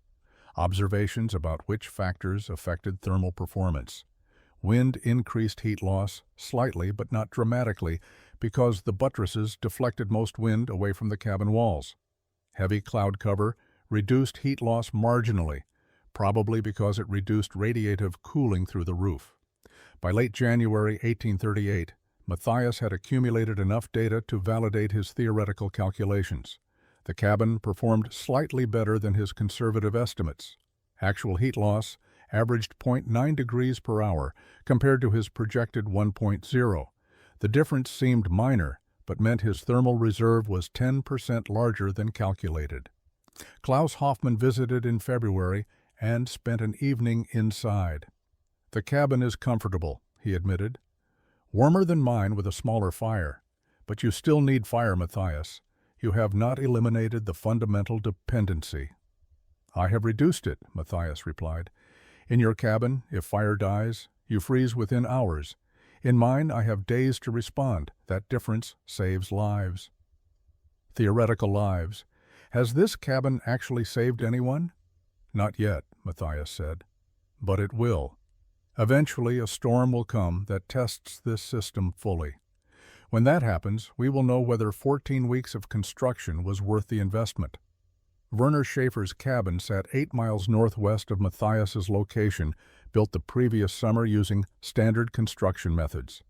observations about which factors affected thermal performance. Wind increased heat loss slightly but not dramatically because the buttresses deflected most wind away from the cabin walls. Heavy cloud cover reduced heat loss marginally, probably because it reduced radiative cooling through the roof. By late January 1838, Matthias had accumulated enough data to validate his theoretical calculations. The cabin performed slightly better than his conservative estimates. Actual heat loss averaged 0.9 degrees per hour compared to his projected 1.0. The difference seemed minor, but meant his thermal reserve was 10% larger than calculated. Klaus Hoffmann visited in February and spent an evening inside. "The cabin is comfortable," he admitted. "Warmer than mine with a smaller fire. But you still need fire, Matthias. You have not eliminated the fundamental dependency." "I have reduced it," Matthias replied. "In your cabin, if fire dies, you freeze within hours. In mine, I have days to respond. That difference saves lives." Theoretical lives. Has this cabin actually saved anyone? "Not yet," Matthias said. "But it will. Eventually, a storm will come that tests this system fully. When that happens, we will know whether 14 weeks of construction was worth the investment." Werner Schaefer's cabin sat 8 miles northwest of Matthias's location, built the previous summer using standard construction methods.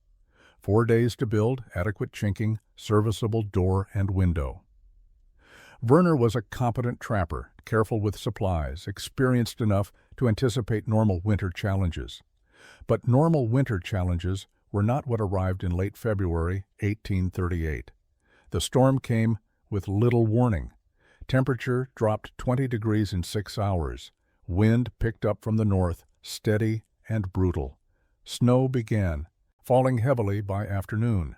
4 days to build, adequate chinking, serviceable door and window. Werner was a competent trapper, careful with supplies, experienced enough to anticipate normal winter challenges. But normal winter challenges were not what arrived in late February 1838. The storm came with little warning. Temperature dropped 20 degrees in 6 hours. Wind picked up from the north, steady and brutal. Snow began, falling heavily by afternoon.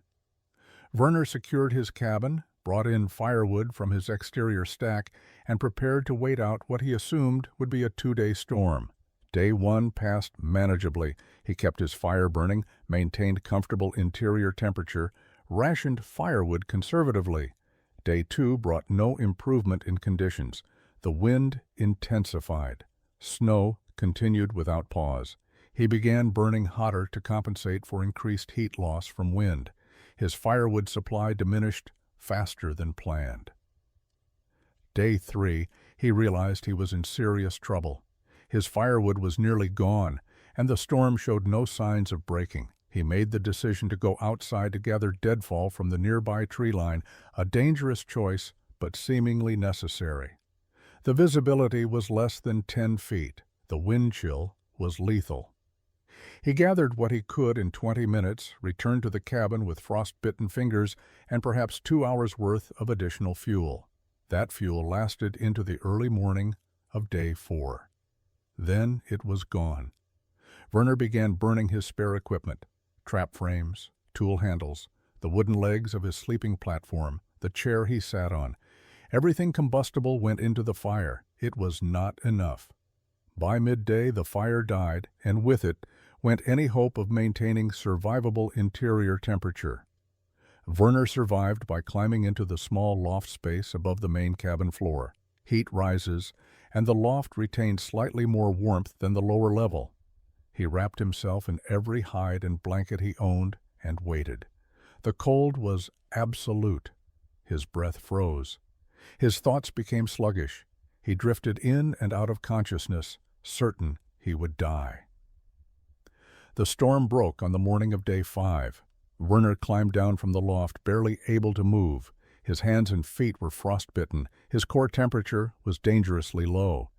Werner secured his cabin, brought in firewood from his exterior stack, and prepared to wait out what he assumed would be a 2-day storm. Day 1 passed manageably. He kept his fire burning, maintained comfortable interior temperature, rationed firewood conservatively. Day 2 brought no improvement in conditions. The wind intensified. Snow continued without pause. He began burning hotter to compensate for increased heat loss from wind. His firewood supply diminished faster than planned. Day 3, he realized he was in serious trouble. His firewood was nearly gone, and the storm showed no signs of breaking. He made the decision to go outside to gather deadfall from the nearby tree line, a dangerous choice, but seemingly necessary. The visibility was less than 10 feet. The wind chill was lethal. He gathered what he could in 20 minutes, returned to the cabin with frostbitten fingers, and perhaps 2 hours' worth of additional fuel. That fuel lasted into the early morning of day 4. Then it was gone. Werner began burning his spare equipment, trap frames, tool handles, the wooden legs of his sleeping platform, the chair he sat on. Everything combustible went into the fire. It was not enough. By midday, the fire died, and with it went any hope of maintaining survivable interior temperature. Werner survived by climbing into the small loft space above the main cabin floor. Heat rises, and the loft retained slightly more warmth than the lower level. He wrapped himself in every hide and blanket he owned and waited. The cold was absolute. His breath froze. His thoughts became sluggish. He drifted in and out of consciousness, certain he would die. The storm broke on the morning of day 5. Werner climbed down from the loft, barely able to move. His hands and feet were frostbitten. His core temperature was dangerously low.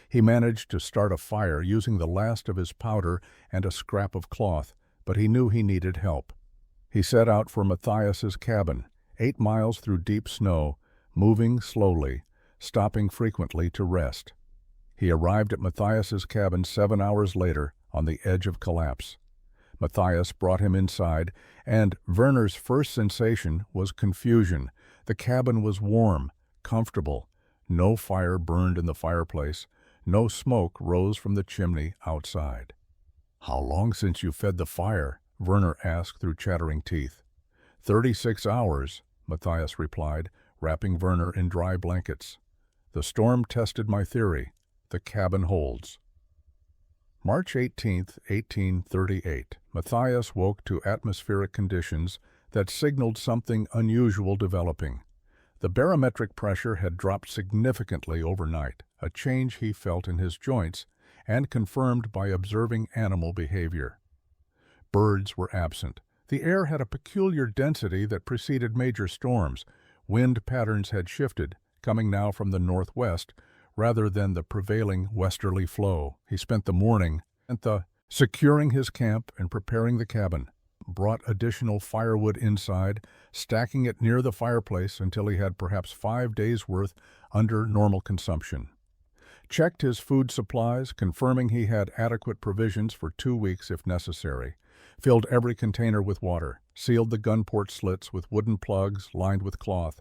He managed to start a fire using the last of his powder and a scrap of cloth, but he knew he needed help. He set out for Matthias's cabin, 8 miles through deep snow, moving slowly, stopping frequently to rest. He arrived at Matthias's cabin 7 hours later, on the edge of collapse. Matthias brought him inside, and Werner's first sensation was confusion. The cabin was warm, comfortable. No fire burned in the fireplace. No smoke rose from the chimney outside. "How long since you fed the fire?" Werner asked through chattering teeth. 36 hours, Matthias replied, wrapping Werner in dry blankets. "The storm tested my theory. The cabin holds." March 18, 1838, Matthias woke to atmospheric conditions that signaled something unusual developing. The barometric pressure had dropped significantly overnight, a change he felt in his joints and confirmed by observing animal behavior. Birds were absent. The air had a peculiar density that preceded major storms. Wind patterns had shifted, coming now from the northwest, rather than the prevailing westerly flow. He spent the morning securing his camp and preparing the cabin, brought additional firewood inside, stacking it near the fireplace until he had perhaps 5 days' worth under normal consumption. Checked his food supplies, confirming he had adequate provisions for 2 weeks if necessary, filled every container with water, sealed the gun port slits with wooden plugs lined with cloth,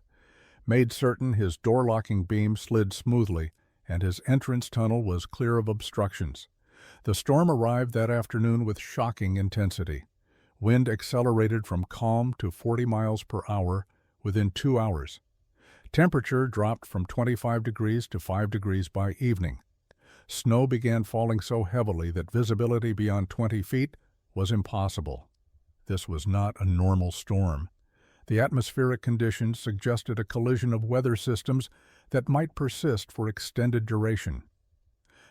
made certain his door-locking beam slid smoothly and his entrance tunnel was clear of obstructions. The storm arrived that afternoon with shocking intensity. Wind accelerated from calm to 40 miles per hour within 2 hours. Temperature dropped from 25 degrees to 5 degrees by evening. Snow began falling so heavily that visibility beyond 20 feet was impossible. This was not a normal storm. The atmospheric conditions suggested a collision of weather systems that might persist for extended duration.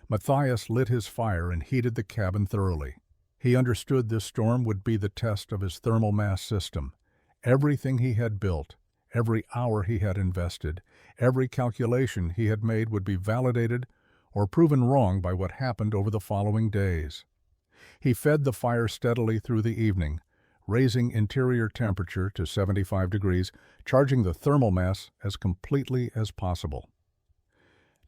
Matthias lit his fire and heated the cabin thoroughly. He understood this storm would be the test of his thermal mass system. Everything he had built, every hour he had invested, every calculation he had made would be validated or proven wrong by what happened over the following days. He fed the fire steadily through the evening, raising interior temperature to 75 degrees, charging the thermal mass as completely as possible.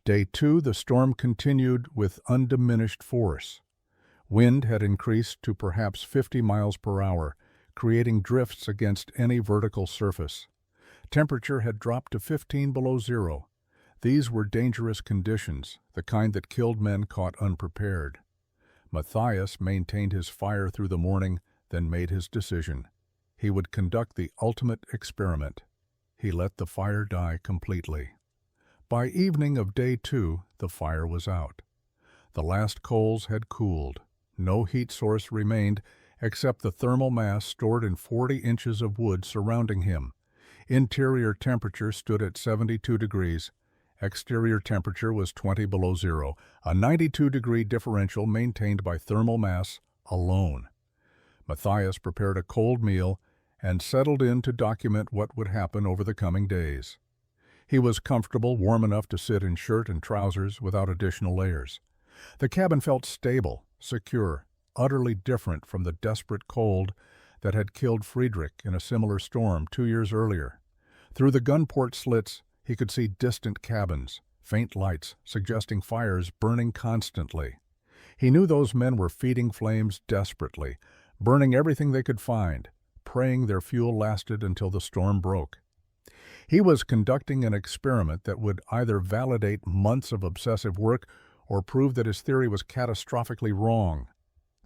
Day 2, the storm continued with undiminished force. Wind had increased to perhaps 50 miles per hour, creating drifts against any vertical surface. Temperature had dropped to 15 below zero. These were dangerous conditions, the kind that killed men caught unprepared. Matthias maintained his fire through the morning, then made his decision. He would conduct the ultimate experiment. He let the fire die completely. By evening of day 2, the fire was out. The last coals had cooled. No heat source remained except the thermal mass stored in 40 inches of wood surrounding him. Interior temperature stood at 72 degrees. Exterior temperature was 20 below zero, a 92-degree differential maintained by thermal mass alone. Matthias prepared a cold meal and settled in to document what would happen over the coming days. He was comfortable, warm enough to sit in shirt and trousers without additional layers. The cabin felt stable, secure, utterly different from the desperate cold that had killed Friedrich in a similar storm 2 years earlier. Through the gun port slits, he could see distant cabins, faint lights suggesting fires burning constantly. He knew those men were feeding flames desperately, burning everything they could find, praying their fuel lasted until the storm broke. He was conducting an experiment that would either validate months of obsessive work or prove that his theory was catastrophically wrong.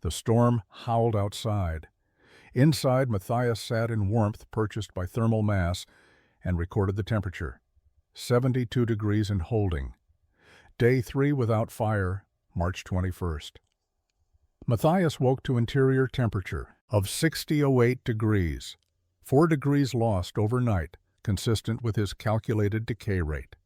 The storm howled outside. Inside, Matthias sat in warmth purchased by thermal mass and recorded the temperature. 72 degrees and holding. Day 3 without fire, March 21st. Matthias woke to interior temperature of 60.08 degrees, 4 degrees lost overnight, consistent with his calculated decay rate.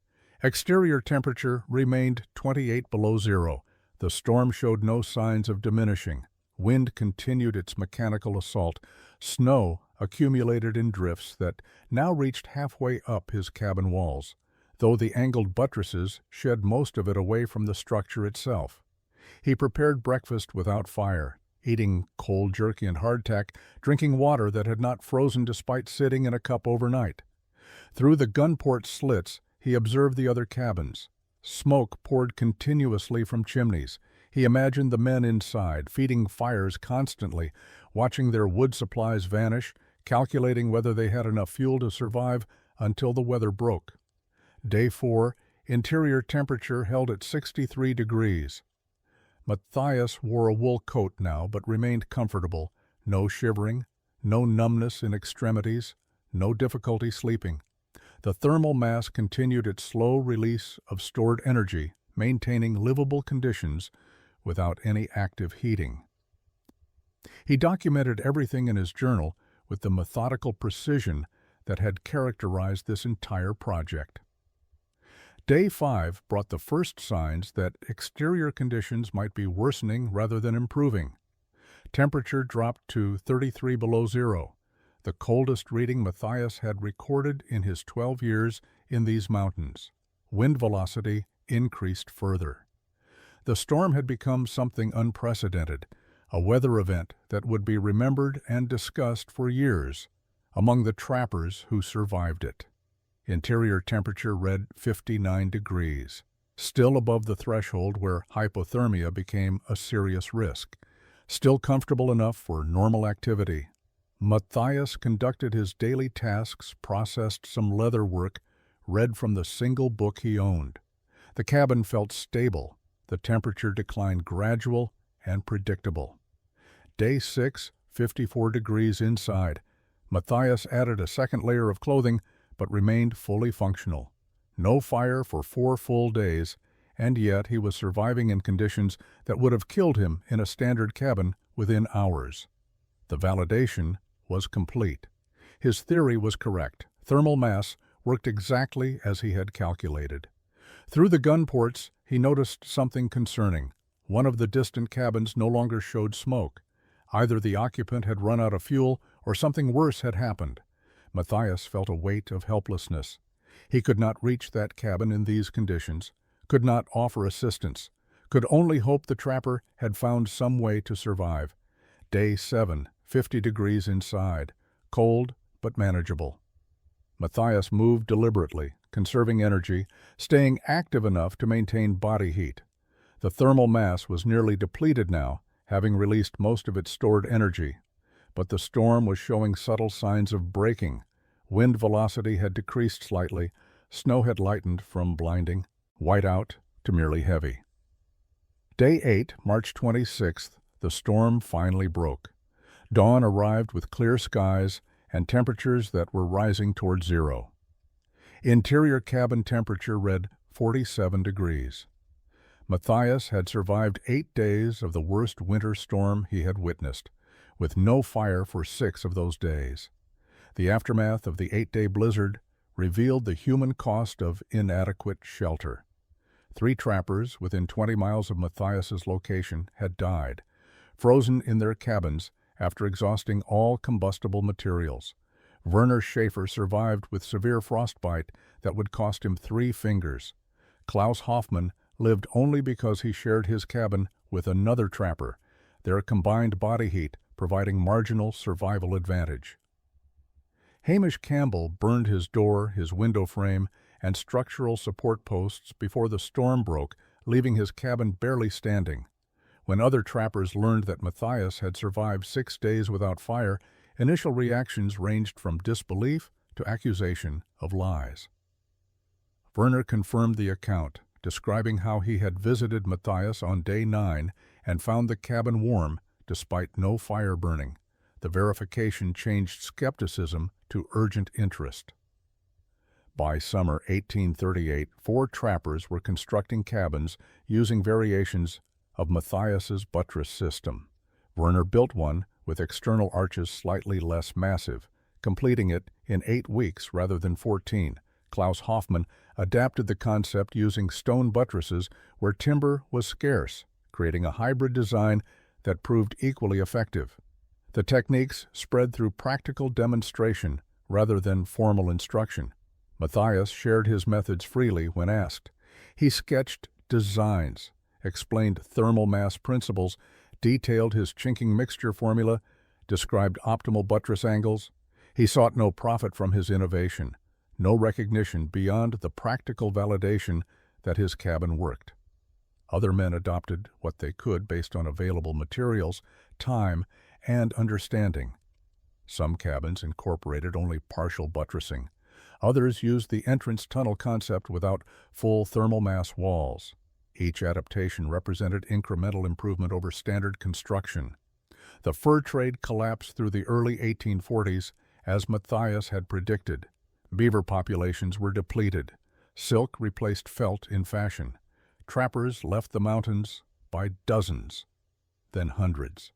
Exterior temperature remained 28 below zero. The storm showed no signs of diminishing. Wind continued its mechanical assault. Snow accumulated in drifts that now reached halfway up his cabin walls, though the angled buttresses shed most of it away from the structure itself. He prepared breakfast without fire, eating cold jerky and hardtack, drinking water that had not frozen despite sitting in a cup overnight. Through the gunport slits, he observed the other cabins. Smoke poured continuously from chimneys. He imagined the men inside, feeding fires constantly, watching their wood supplies vanish, calculating whether they had enough fuel to survive until the weather broke. Day 4, interior temperature held at 63 degrees. Matthias wore a wool coat now, but remained comfortable. No shivering, no numbness in extremities, no difficulty sleeping. The thermal mass continued its slow release of stored energy, maintaining livable conditions without any active heating. He documented everything in his journal with the methodical precision that had characterized this entire project. Day 5 brought the first signs that exterior conditions might be worsening rather than improving. Temperature dropped to 33 below zero, the coldest reading Matthias had recorded in his 12 years in these mountains. Wind velocity increased further. The storm had become something unprecedented, a weather event that would be remembered and discussed for years among the trappers who survived it. Interior temperature read 59 degrees, still above the threshold where hypothermia became a serious risk, still comfortable enough for normal activity. Matthias conducted his daily tasks, processed some leather work, read from the single book he owned. The cabin felt stable. The temperature declined gradual and predictable. Day 6, 54 degrees inside. Matthias added a second layer of clothing, but remained fully functional. No fire for 4 full days, and yet he was surviving in conditions that would have killed him in a standard cabin within hours. The validation was complete. His theory was correct. Thermal mass worked exactly as he had calculated. Through the gun ports, he noticed something concerning. One of the distant cabins no longer showed smoke. Either the occupant had run out of fuel or something worse had happened. Matthias felt a weight of helplessness. He could not reach that cabin in these conditions, could not offer assistance, could only hope the trapper had found some way to survive. Day 7, 50 degrees inside, cold but manageable. Matthias moved deliberately, conserving energy, staying active enough to maintain body heat. The thermal mass was nearly depleted now, having released most of its stored energy. But the storm was showing subtle signs of breaking. Wind velocity had decreased slightly. Snow had lightened from blinding, whiteout, to merely heavy. Day 8, March 26th, the storm finally broke. Dawn arrived with clear skies and temperatures that were rising toward zero. Interior cabin temperature read 47 degrees. Matthias had survived 8 days of the worst winter storm he had witnessed, with no fire for 6 of those days. The aftermath of the 8-day blizzard revealed the human cost of inadequate shelter. 3 trappers within 20 miles of Matthias's location had died, frozen in their cabins after exhausting all combustible materials. Werner Schaefer survived with severe frostbite that would cost him 3 fingers. Klaus Hoffmann lived only because he shared his cabin with another trapper, their combined body heat providing marginal survival advantage. Hamish Campbell burned his door, his window frame, and structural support posts before the storm broke, leaving his cabin barely standing. When other trappers learned that Matthias had survived 6 days without fire, initial reactions ranged from disbelief to accusation of lies. Werner confirmed the account, describing how he had visited Matthias on day 9 and found the cabin warm despite no fire burning. The verification changed skepticism to urgent interest. By summer 1838, 4 trappers were constructing cabins using variations of Matthias's buttress system. Werner built one with external arches slightly less massive, completing it in 8 weeks rather than 14. Klaus Hoffmann adapted the concept using stone buttresses where timber was scarce, creating a hybrid design that proved equally effective. The techniques spread through practical demonstration rather than formal instruction. Matthias shared his methods freely when asked. He sketched designs, explained thermal mass principles, detailed his chinking mixture formula, described optimal buttress angles. He sought no profit from his innovation, no recognition beyond the practical validation that his cabin worked. Other men adopted what they could based on available materials, time, and understanding. Some cabins incorporated only partial buttressing. Others used the entrance tunnel concept without full thermal mass walls. Each adaptation represented incremental improvement over standard construction. The fur trade collapsed through the early 1840s, as Matthias had predicted. Beaver populations were depleted. Silk replaced felt in fashion. Trappers left the mountains by dozens, then hundreds.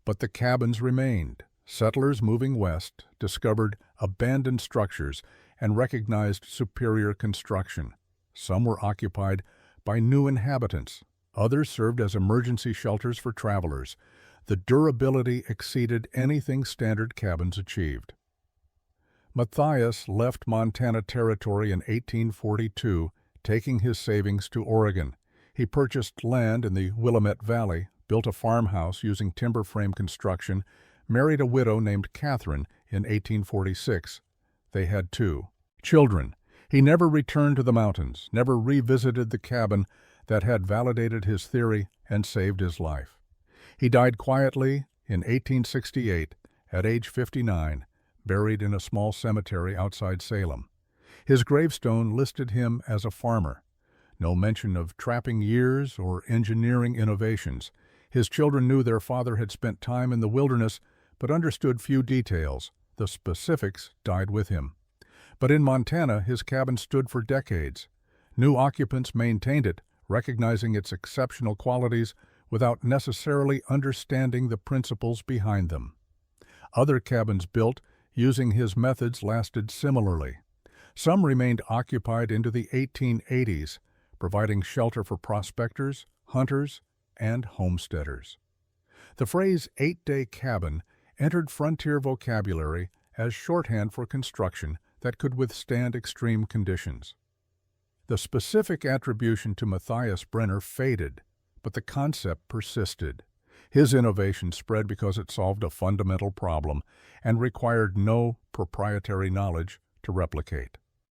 But the cabins remained. Settlers moving west discovered abandoned structures and recognized superior construction. Some were occupied by new inhabitants. Others served as emergency shelters for travelers. The durability exceeded anything standard cabins achieved. Matthias left Montana Territory in 1842, taking his savings to Oregon. He purchased land in the Willamette Valley, built a farmhouse using timber frame construction, married a widow named Catherine in 1846. They had 2 children. He never returned to the mountains, never revisited the cabin that had validated his theory and saved his life. He died quietly in 1868, at age 59, buried in a small cemetery outside Salem. His gravestone listed him as a farmer. No mention of trapping years or engineering innovations. His children knew their father had spent time in the wilderness, but understood few details. The specifics died with him. But in Montana, his cabin stood for decades. New occupants maintained it, recognizing its exceptional qualities without necessarily understanding the principles behind them. Other cabins built using his methods lasted similarly. Some remained occupied into the 1880s, providing shelter for prospectors, hunters, and homesteaders. The phrase 8-day cabin entered frontier vocabulary as shorthand for construction that could withstand extreme conditions. The specific attribution to Matthias Brenner faded, but the concept persisted. His innovation spread because it solved a fundamental problem and required no proprietary knowledge to replicate.